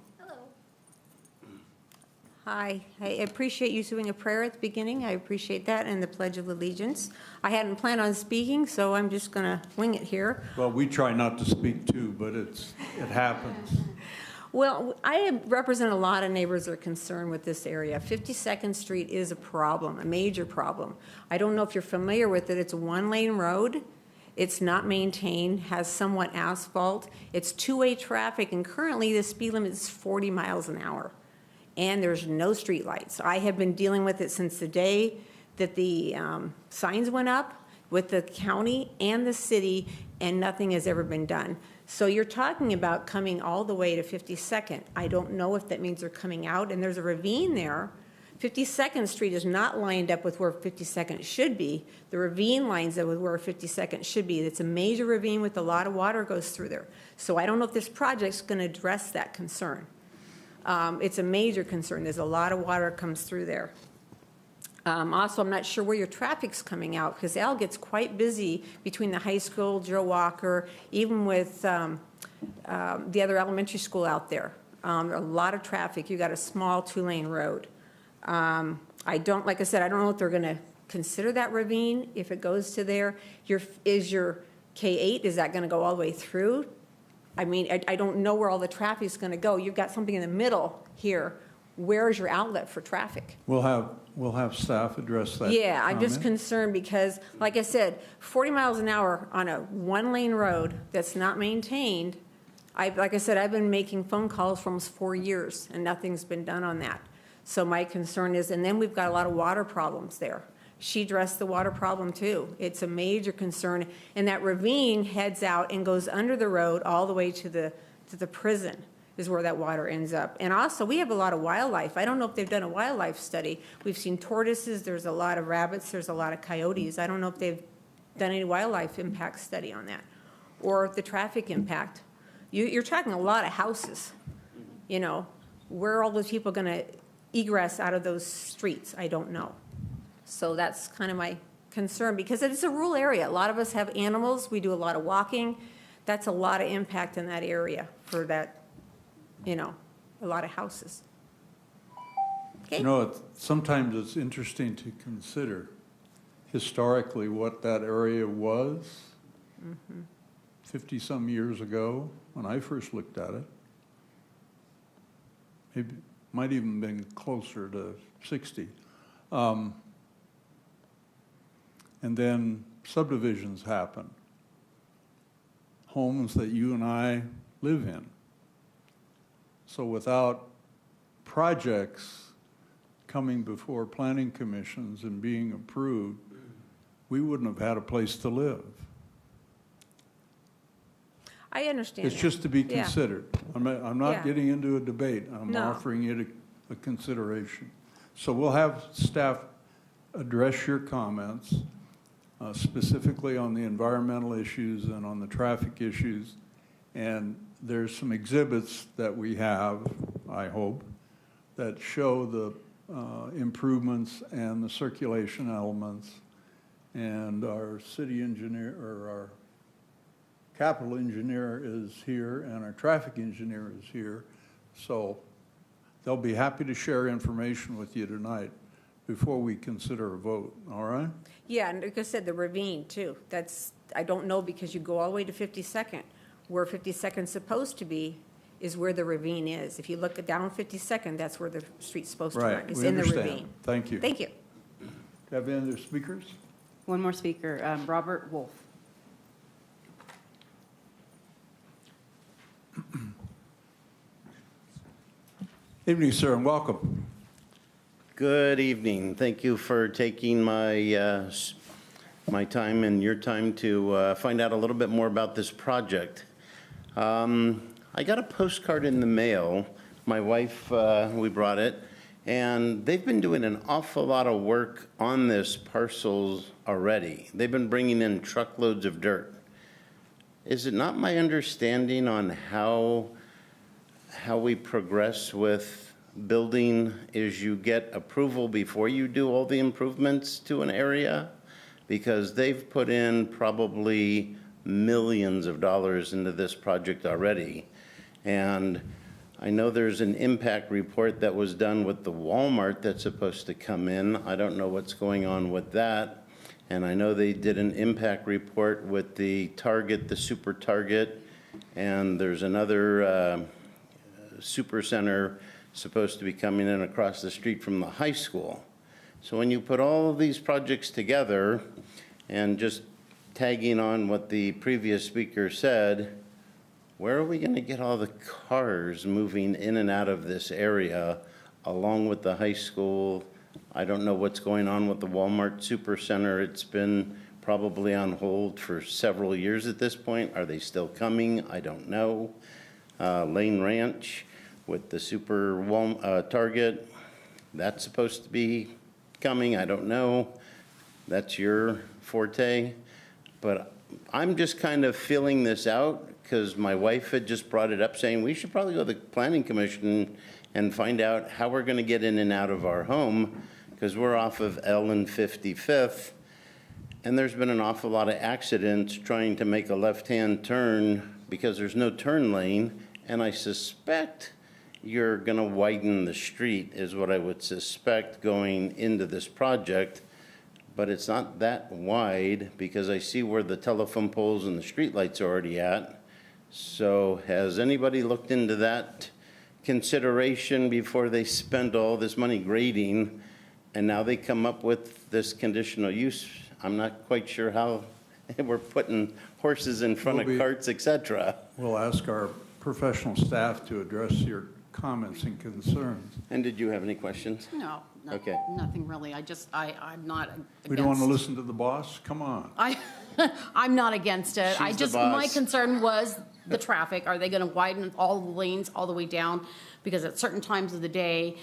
Speaker 19: Hi, I appreciate you doing a prayer at the beginning. I appreciate that, and the Pledge of Allegiance. I hadn't planned on speaking, so I'm just going to wing it here.
Speaker 1: Well, we try not to speak too, but it happens.
Speaker 19: Well, I represent a lot of neighbors that are concerned with this area. 52nd Street is a problem, a major problem. I don't know if you're familiar with it. It's a one-lane road. It's not maintained, has somewhat asphalt. It's two-way traffic, and currently the speed limit is 40 miles an hour. And there's no streetlights. I have been dealing with it since the day that the signs went up with the county and the city, and nothing has ever been done. So you're talking about coming all the way to 52nd. I don't know if that means they're coming out, and there's a ravine there. 52nd Street is not lined up with where 52nd should be. The ravine lines up with where 52nd should be. It's a major ravine with a lot of water goes through there. So I don't know if this project's going to address that concern. It's a major concern. There's a lot of water comes through there. Also, I'm not sure where your traffic's coming out, because Al gets quite busy between the high school, Joe Walker, even with the other elementary school out there. A lot of traffic. You got a small two-lane road. Like I said, I don't know if they're going to consider that ravine if it goes to there. Is your K8, is that going to go all the way through? I mean, I don't know where all the traffic is going to go. You've got something in the middle here. Where is your outlet for traffic?
Speaker 1: We'll have staff address that.
Speaker 19: Yeah, I'm just
Speaker 1: comment.
Speaker 19: concerned because, like I said, 40 miles an hour on a one-lane road that's not maintained. Like I said, I've been making phone calls for almost 4 years, and nothing's been done on that. So my concern is, and then we've got a lot of water problems there. She addressed the water problem too. It's a major concern. And that ravine heads out and goes under the road all the way to the prison is where that water ends up. And also, we have a lot of wildlife. I don't know if they've done a wildlife study. We've seen tortoises, there's a lot of rabbits, there's a lot of coyotes. I don't know if they've done any wildlife impact study on that or the traffic impact. You're talking a lot of houses. You know, where are all those people going to egress out of those streets? I don't know. So that's kind of my concern, because it's a rural area. A lot of us have animals. We do a lot of walking. That's a lot of impact in that area for that, you know, a lot of houses. Okay.
Speaker 1: You know, sometimes it's interesting to consider historically what that area was 50-some years ago when I first looked at it. Maybe, might even been closer to 60. And then subdivisions happen. Homes that you and I live in. So without projects coming before planning commissions and being approved, we wouldn't have had a place to live.
Speaker 19: I understand
Speaker 1: It's
Speaker 19: that.
Speaker 1: just to be
Speaker 19: Yeah.
Speaker 1: considered. I'm not
Speaker 19: Yeah.
Speaker 1: getting into a debate. I'm
Speaker 19: No.
Speaker 1: offering it a consideration. So we'll have staff address your comments, specifically on the environmental issues and on the traffic issues. And there's some exhibits that we have, I hope, that show the improvements and the circulation elements. And our city engineer, or our capital engineer is here, and our traffic engineer is here. So they'll be happy to share information with you tonight before we consider a vote, all right?
Speaker 19: Yeah, and like I said, the ravine too. That's, I don't know, because you go all the way to 52nd. Where 52nd is supposed to be is where the ravine is. If you look down 52nd, that's where the street's supposed to
Speaker 1: Right,
Speaker 19: run. It's
Speaker 1: we
Speaker 19: in the
Speaker 1: understand.
Speaker 19: ravine.
Speaker 1: Thank you.
Speaker 19: Thank you.
Speaker 1: Do you have any other speakers?
Speaker 7: One more speaker, Robert Wolf.
Speaker 1: Evening, sir, and welcome.
Speaker 20: Good evening. Thank you for taking my my time and your time to find out a little bit more about this project. I got a postcard in the mail. My wife, we brought it, and they've been doing an awful lot of work on this parcel already. They've been bringing in truckloads of dirt. Is it not my understanding on how we progress with building is you get approval before you do all the improvements to an area? Because they've put in probably millions of dollars into this project already. And I know there's an impact report that was done with the Walmart that's supposed to come in. I don't know what's going on with that. And I know they did an impact report with the Target, the Super Target, and there's another super center supposed to be coming in across the street from the high school. So when you put all of these projects together, and just tagging on what the previous speaker said, where are we going to get all the cars moving in and out of this area along with the high school? I don't know what's going on with the Walmart Supercenter. It's been probably on hold for several years at this point. Are they still coming? I don't know. Lane Ranch with the Super Target, that's supposed to be coming. I don't know. That's your forte. But I'm just kind of feeling this out because my wife had just brought it up saying we should probably go to the Planning Commission and find out how we're going to get in and out of our home because we're off of L and 55th. And there's been an awful lot of accidents trying to make a left-hand turn because there's no turn lane. And I suspect you're going to widen the street is what I would suspect going into this project. But it's not that wide because I see where the telephone poles and the street lights are already at. So has anybody looked into that consideration before they spend all this money grading and now they come up with this conditional use? I'm not quite sure how we're putting horses in front of carts, et cetera.
Speaker 1: We'll ask our professional staff to address your comments and concerns.
Speaker 20: And did you have any questions?
Speaker 21: No,
Speaker 20: Okay.
Speaker 21: nothing really. I'm not against.
Speaker 1: We don't want to listen to the boss? Come on.
Speaker 21: I'm not against it.
Speaker 20: She's the boss.
Speaker 21: My concern was the traffic. Are they going to widen all the lanes all the way down? Because at certain times of the day,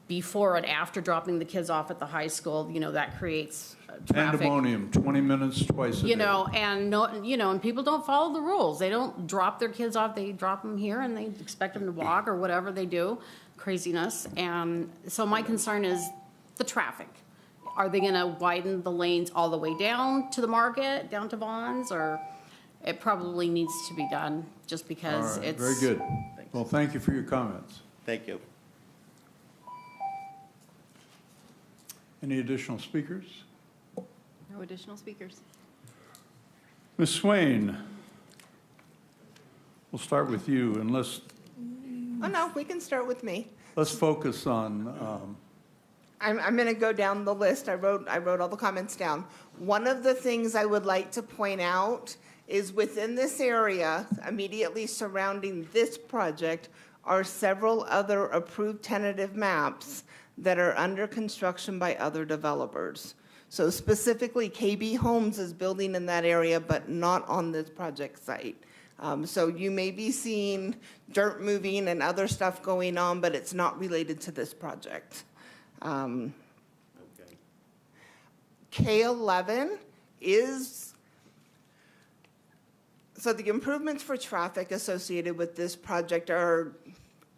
Speaker 21: before and after dropping the kids off at the high school, that creates traffic.
Speaker 1: Pandemonium, 20 minutes twice a day.
Speaker 21: And people don't follow the rules. They don't drop their kids off. They drop them here and they expect them to walk or whatever they do. Craziness. And so my concern is the traffic. Are they going to widen the lanes all the way down to the market, down to Vaughn's, or it probably needs to be done just because
Speaker 1: All right,
Speaker 21: it's.
Speaker 1: very good. Well, thank you for your comments.
Speaker 20: Thank you.
Speaker 1: Any additional speakers?
Speaker 9: No additional speakers.
Speaker 1: Ms. Swain, we'll start with you, and let's
Speaker 16: no, we can start with me.
Speaker 1: focus on,
Speaker 16: I'm going to go down the list. I wrote all the comments down. One of the things I would like to point out is within this area, immediately surrounding this project, are several other approved tentative maps that are under construction by other developers. So specifically, KB Homes is building in that area, but not on this project site. So you may be seeing dirt moving and other stuff going on, but it's not related to this project. K11 is, so the improvements for traffic associated with this project are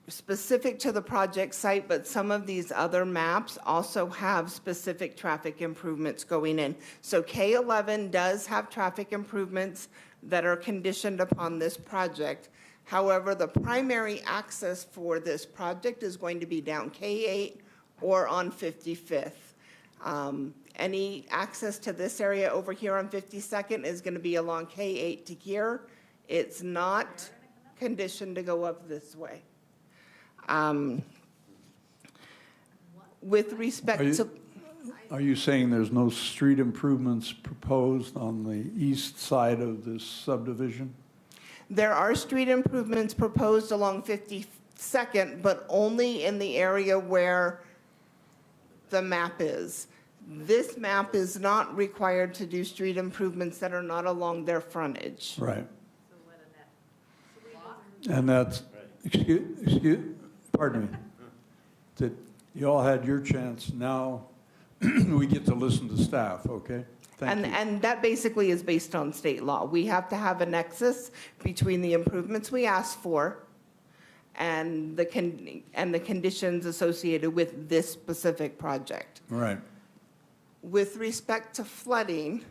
Speaker 16: specific to the project site, but some of these other maps also have specific traffic improvements going in. So K11 does have traffic improvements that are conditioned upon this project. However, the primary access for this project is going to be down K8 or on 55th. Any access to this area over here on 52nd is going to be along K8 to here. It's not conditioned to go up this way. With respect to...
Speaker 1: are you saying there's no street improvements proposed on the east side of this subdivision?
Speaker 16: There are street improvements proposed along 52nd, but only in the area where the map is. This map is not required to do street improvements that are not along their frontage.
Speaker 1: Right. And that's, pardon me, that you all had your chance. Now we get to listen to staff, okay? Thank you.
Speaker 16: And that basically is based on state law. We have to have a nexus between the improvements we ask for and the conditions associated with this specific project.
Speaker 1: Right.
Speaker 16: With respect to flooding,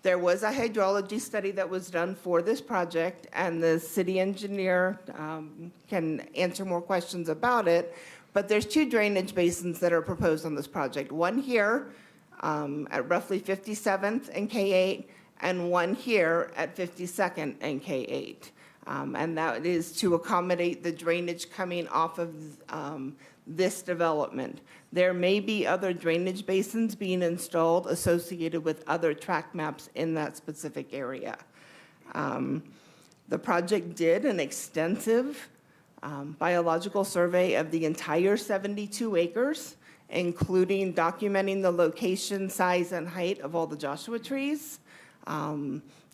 Speaker 16: there was a hydrology study that was done for this project, and the city engineer can answer more questions about it, but there's two drainage basins that are proposed on this project. One here at roughly 57th and K8, and one here at 52nd and K8. And that is to accommodate the drainage coming off of this development. There may be other drainage basins being installed associated with other track maps in that specific area. The project did an extensive biological survey of the entire 72 acres, including documenting the location, size, and height of all the Joshua trees.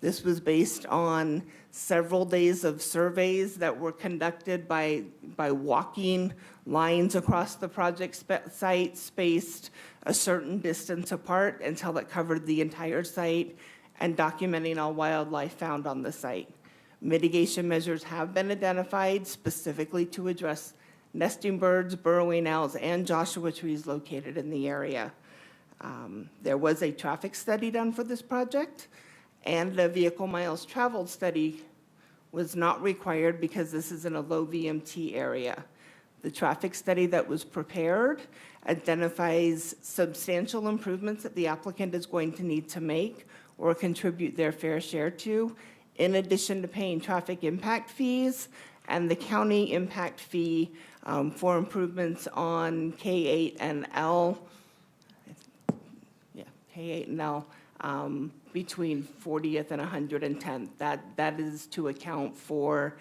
Speaker 16: This was based on several days of surveys that were conducted by walking lines across the project site, spaced a certain distance apart until it covered the entire site, and documenting all wildlife found on the site. Mitigation measures have been identified specifically to address nesting birds, burrowing owls, and Joshua trees located in the area. There was a traffic study done for this project, and the vehicle miles traveled study was not required because this is in a low VMT area. The traffic study that was prepared identifies substantial improvements that the applicant is going to need to make or contribute their fair share to, in addition to paying traffic impact fees and the county impact fee for improvements on K8 and L. Yeah, K8 and L. Between 40th and 110th. That is to account for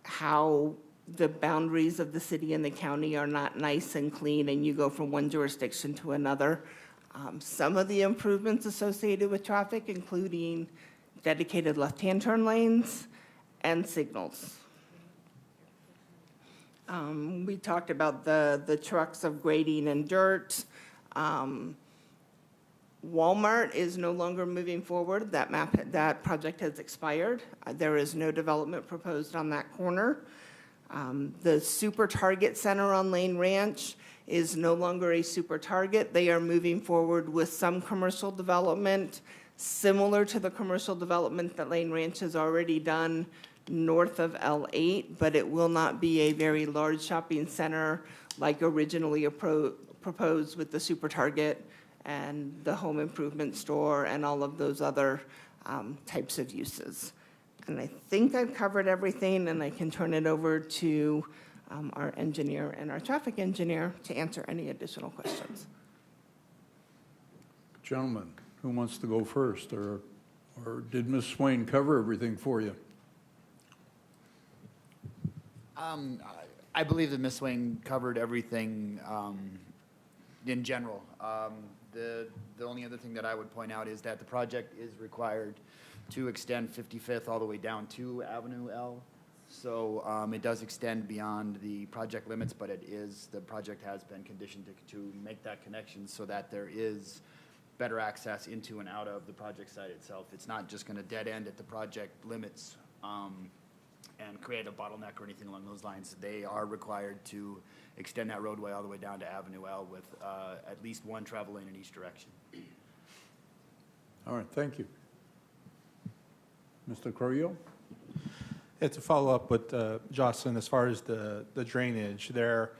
Speaker 16: how the boundaries of the city and the county are not nice and clean, and you go from one jurisdiction to another. Some of the improvements associated with traffic, including dedicated left-hand turn lanes and signals. We talked about the trucks of grading and dirt. Walmart is no longer moving forward. That project has expired. There is no development proposed on that corner. The Super Target Center on Lane Ranch is no longer a Super Target. They are moving forward with some commercial development similar to the commercial development that Lane Ranch has already done north of L8, but it will not be a very large shopping center like originally proposed with the Super Target and the home improvement store and all of those other types of uses. And I think I've covered everything, and I can turn it over to our engineer and our traffic engineer to answer any additional questions.
Speaker 1: Gentlemen, who wants to go first, or did Ms. Swain cover everything for you?
Speaker 4: I believe that Ms. Swain covered everything in general. The only other thing that I would point out is that the project is required to extend 55th all the way down to Avenue L. So it does extend beyond the project limits, but the project has been conditioned to make that connection so that there is better access into and out of the project site itself. It's not just going to dead end at the project limits and create a bottleneck or anything along those lines. They are required to extend that roadway all the way down to Avenue L with at least one travel lane in each direction.
Speaker 1: All right, thank you. Mr. Carrillo?
Speaker 22: To follow up with Jocelyn, as far as the drainage, their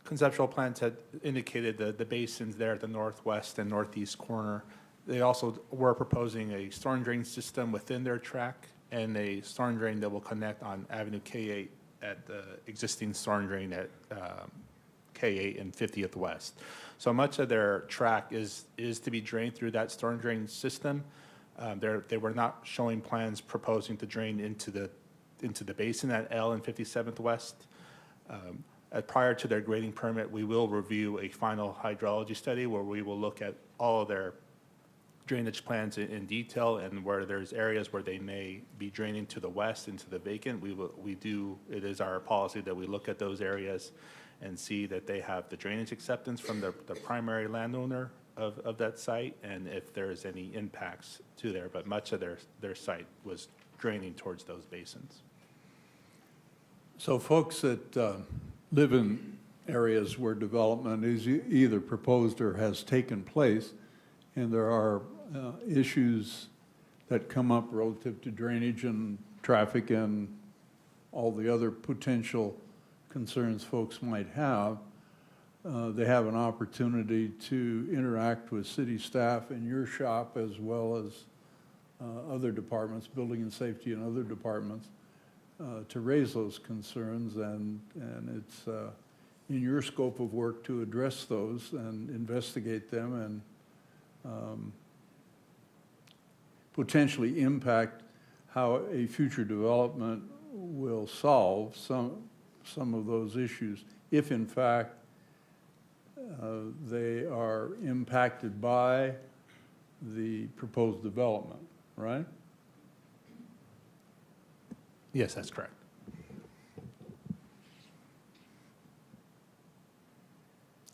Speaker 22: conceptual plans had indicated the basins there at the northwest and northeast corner. They also were proposing a storm drain system within their track and a storm drain that will connect on Avenue K8 at the existing storm drain at K8 and 50th West. So much of their track is to be drained through that storm drain system. They were not showing plans proposing to drain into the basin at L and 57th West. Prior to their grading permit, we will review a final hydrology study where we will look at all of their drainage plans in detail, and where there's areas where they may be draining to the west into the vacant. It is our policy that we look at those areas and see that they have the drainage acceptance from the primary landowner of that site, and if there's any impacts to there, but much of their site was draining towards those basins.
Speaker 1: So folks that live in areas where development is either proposed or has taken place, and there are issues that come up relative to drainage and traffic and all the other potential concerns folks might have, they have an opportunity to interact with city staff in your shop as well as other departments, building and safety and other departments, to raise those concerns, and it's in your scope of work to address those and investigate them and potentially impact how a future development will solve some of those issues, if in fact they are impacted by the proposed development, right?
Speaker 22: Yes, that's correct.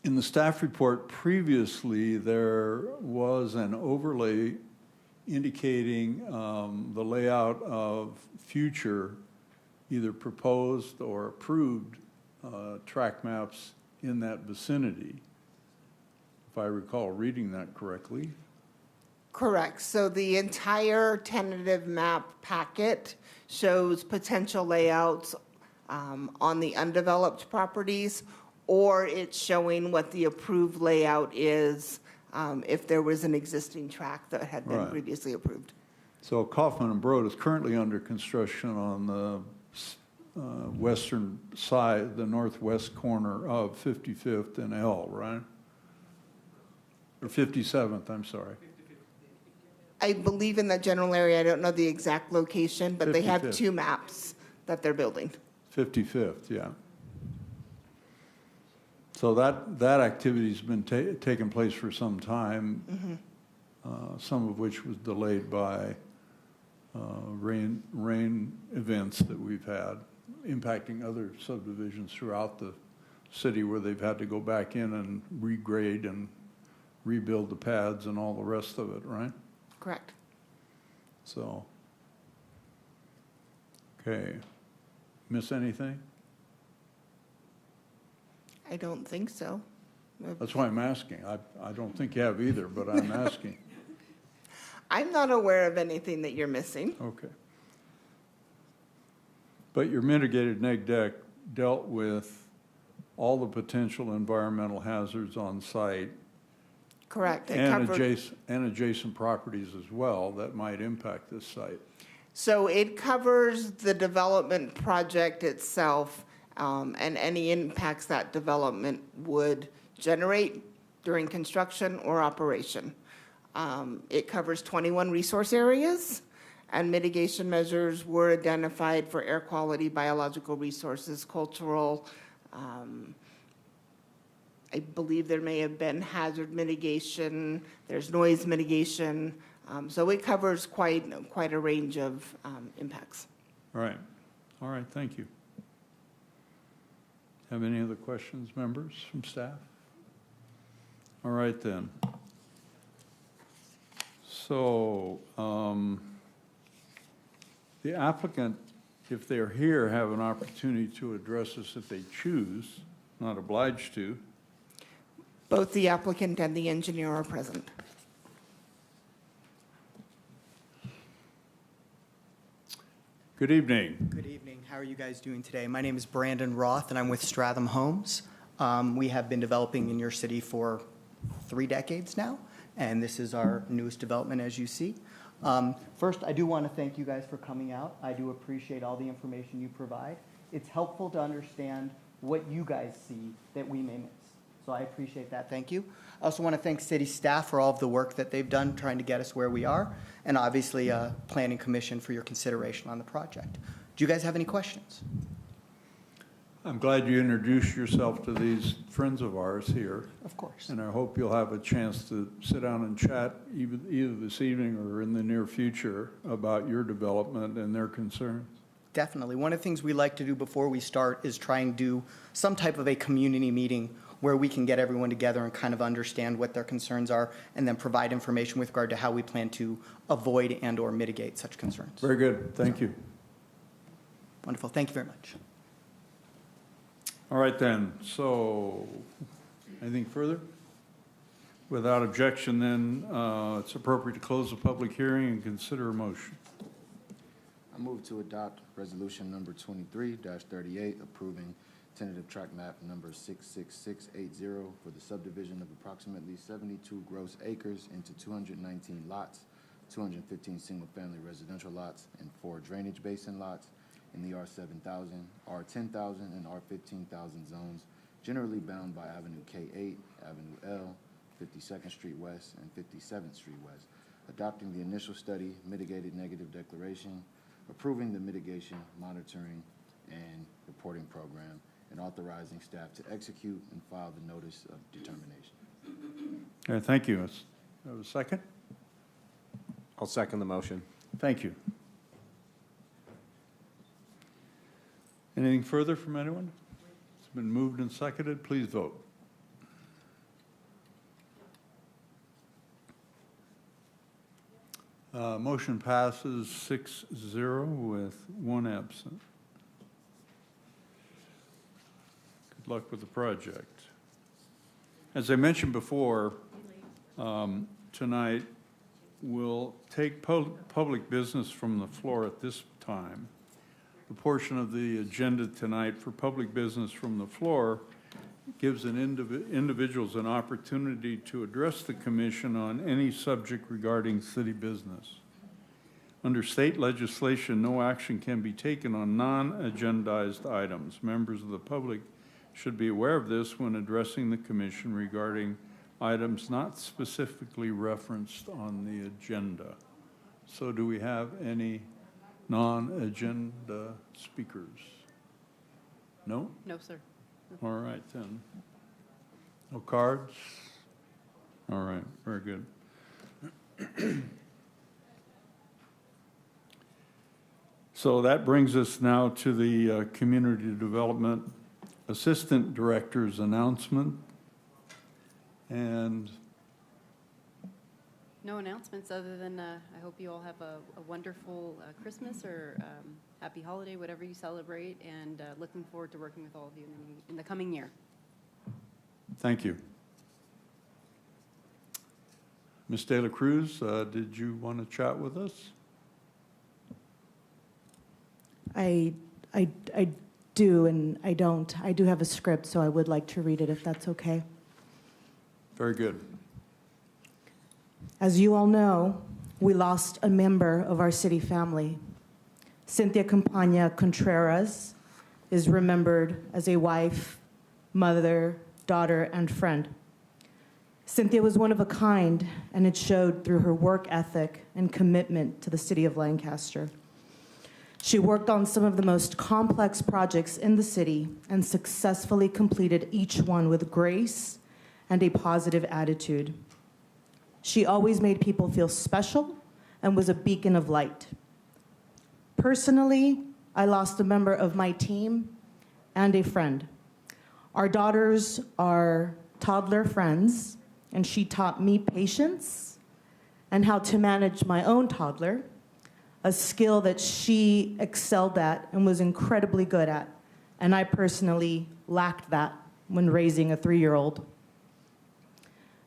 Speaker 1: In the staff report previously, there was an overlay indicating the layout of future either proposed or approved track maps in that vicinity, if I recall reading that correctly.
Speaker 16: Correct. So the entire tentative map packet shows potential layouts on the undeveloped properties, or it's showing what the approved layout is if there was an existing track that had been previously approved.
Speaker 1: So Kaufman and Broad is currently under construction on the western side, the northwest corner of 55th and L, right? Or 57th, I'm sorry.
Speaker 16: I believe in that general area. I don't know the exact location, but they have
Speaker 1: 55th.
Speaker 16: two maps that they're building.
Speaker 1: 55th, yeah. So that activity's been taking place for some time, some of which was delayed by rain events that we've had, impacting other subdivisions throughout the city where they've had to go back in and regrade and rebuild the pads and all the rest of it, right?
Speaker 16: Correct.
Speaker 1: So, okay. Miss anything?
Speaker 16: I don't think so.
Speaker 1: That's why I'm asking. I don't think you have either, but I'm asking.
Speaker 16: I'm not aware of anything that you're missing.
Speaker 1: Okay. But your mitigated neg deck dealt with all the potential environmental hazards on site.
Speaker 16: Correct. It
Speaker 1: And
Speaker 16: covered-
Speaker 1: adjacent properties as well that might impact this site.
Speaker 16: So it covers the development project itself, and any impacts that development would generate during construction or operation. It covers 21 resource areas, and mitigation measures were identified for air quality, biological resources, cultural. I believe there may have been hazard mitigation, there's noise mitigation. So it covers quite a range of impacts.
Speaker 1: Right. All right, thank you. Have any other questions, members from staff? All right, then. So the applicant, if they're here, have an opportunity to address us if they choose, not obliged to.
Speaker 16: Both the applicant and the engineer are present.
Speaker 1: Good evening.
Speaker 6: Good evening. How are you guys doing today? My name is Brandon Roth, and I'm with Stratham Homes. We have been developing in your city for 3 decades now, and this is our newest development, as you see. First, I do want to thank you guys for coming out. I do appreciate all the information you provide. It's helpful to understand what you guys see that we may miss. So I appreciate that. Thank you. I also want to thank city staff for all of the work that they've done trying to get us where we are, and obviously Planning Commission for your consideration on the project. Do you guys have any questions?
Speaker 1: I'm glad you introduced yourself to these friends of ours here.
Speaker 6: Of course.
Speaker 1: And I hope you'll have a chance to sit down and chat either this evening or in the near future about your development and their concerns.
Speaker 6: Definitely. One of the things we like to do before we start is try and do some type of a community meeting where we can get everyone together and kind of understand what their concerns are and then provide information with regard to how we plan to avoid and or mitigate such concerns.
Speaker 1: Very good. Thank you.
Speaker 6: Wonderful. Thank you very much.
Speaker 1: All right, then. So anything further? Without objection, then, it's appropriate to close the public hearing and consider a motion.
Speaker 3: I move to adopt resolution number 23-38, approving tentative tract map number 66680 for the subdivision of approximately 72 gross acres into 219 lots, 215 single-family residential lots, and 4 drainage basin lots in the R7000, R10000, and R15000 zones, generally bound by Avenue K8, Avenue L, 52nd Street West, and 57th Street West, adopting the initial study mitigated negative declaration, approving the mitigation, monitoring, and reporting program, and authorizing staff to execute and file the notice of determination.
Speaker 1: All right, thank you. Have a second?
Speaker 10: I'll second the motion.
Speaker 1: Thank you. Anything further from anyone? It's been moved and seconded. Please vote. Motion passes 6-0 with 1 absent. Good luck with the project. As I mentioned before, tonight we'll take public business from the floor at this time. The portion of the agenda tonight for public business from the floor gives individuals an opportunity to address the commission on any subject regarding city business. Under state legislation, no action can be taken on non-agendized items. Members of the public should be aware of this when addressing the commission regarding items not specifically referenced on the agenda. So do we have any non-agenda speakers? No?
Speaker 7: No, sir.
Speaker 1: All right, then. No cards? All right, very good. So that brings us now to the Community Development Assistant Director's announcement. And
Speaker 7: No announcements other than I hope you all have a wonderful Christmas or happy holiday, whatever you celebrate, and looking forward to working with all of you in the coming year.
Speaker 1: thank you. Ms. De La Cruz, did you want to chat with us?
Speaker 8: I do, and I don't. I do have a script, so I would like to read it if that's okay.
Speaker 1: Very good.
Speaker 8: As you all know, we lost a member of our city family. Cynthia Campagna Contreras is remembered as a wife, mother, daughter, and friend. Cynthia was one of a kind, and it showed through her work ethic and commitment to the city of Lancaster. She worked on some of the most complex projects in the city and successfully completed each one with grace and a positive attitude. She always made people feel special and was a beacon of light. Personally, I lost a member of my team and a friend. Our daughters are toddler friends, and she taught me patience and how to manage my own toddler, a skill that she excelled at and was incredibly good at. And I personally lacked that when raising a 3-year-old.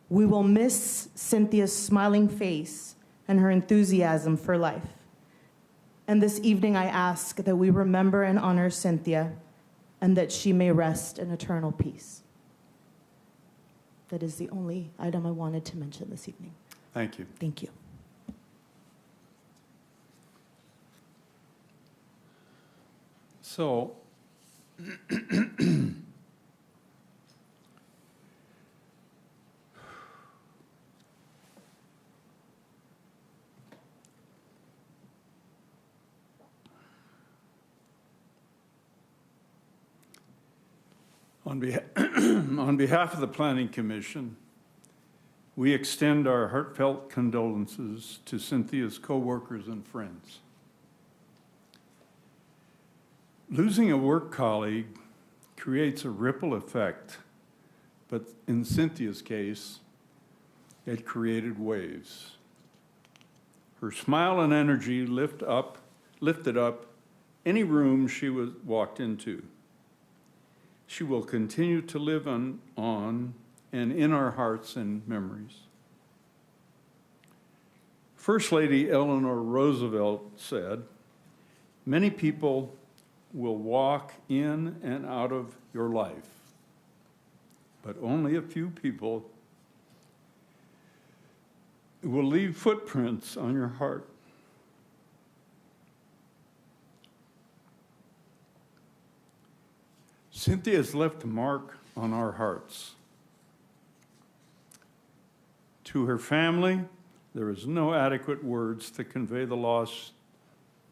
Speaker 8: We will miss Cynthia's smiling face and her enthusiasm for life. And this evening I ask that we remember and honor Cynthia and that she may rest in eternal peace. That is the only item I wanted to mention this evening.
Speaker 1: Thank you.
Speaker 8: Thank you.
Speaker 1: So, on behalf of the Planning Commission, we extend our heartfelt condolences to Cynthia's coworkers and friends. Losing a work colleague creates a ripple effect, but in Cynthia's case, it created waves. Her smile and energy lifted up any room she walked into. She will continue to live on and in our hearts and memories. First Lady Eleanor Roosevelt said, "Many people will walk in and out of your life, but only a few people will leave footprints on your heart." Cynthia has left a mark on our hearts. To her family, there is no adequate words to convey the loss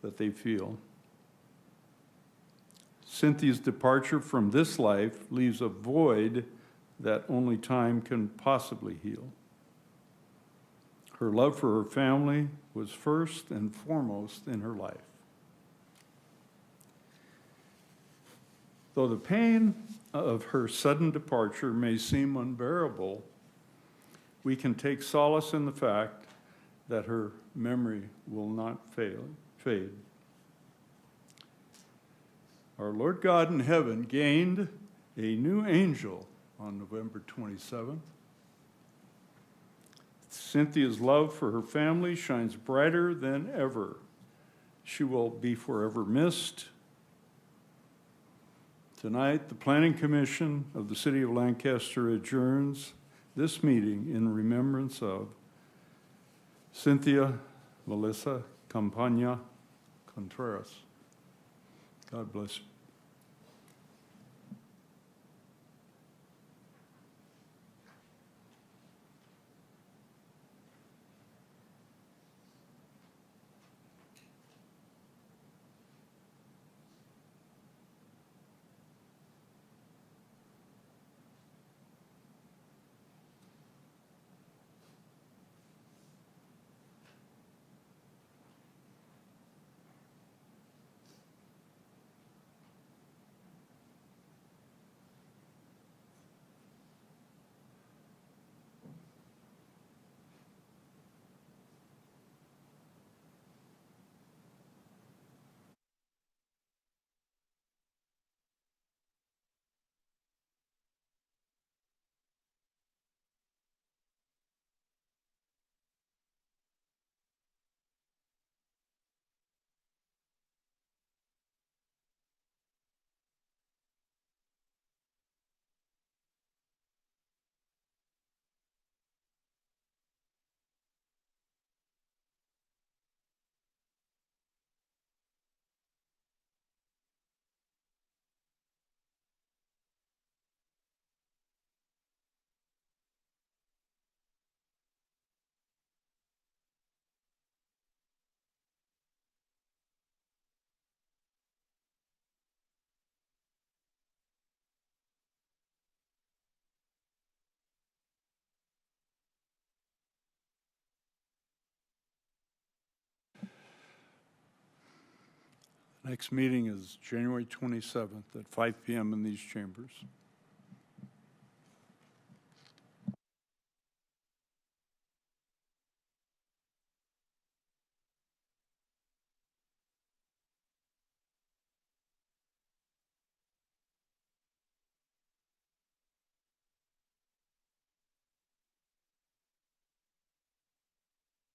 Speaker 1: that they feel. Cynthia's departure from this life leaves a void that only time can possibly heal. Her love for her family was first and foremost in her life. Though the pain of her sudden departure may seem unbearable, we can take solace in the fact that her memory will not fade. Our Lord God in heaven gained a new angel on November 27th. Cynthia's love for her family shines brighter than ever. She will be forever missed. Tonight, the Planning Commission of the City of Lancaster adjourns this meeting in remembrance of Cynthia Melissa Campagna Contreras. God bless you. Next meeting is January 27th at 5 PM in these chambers.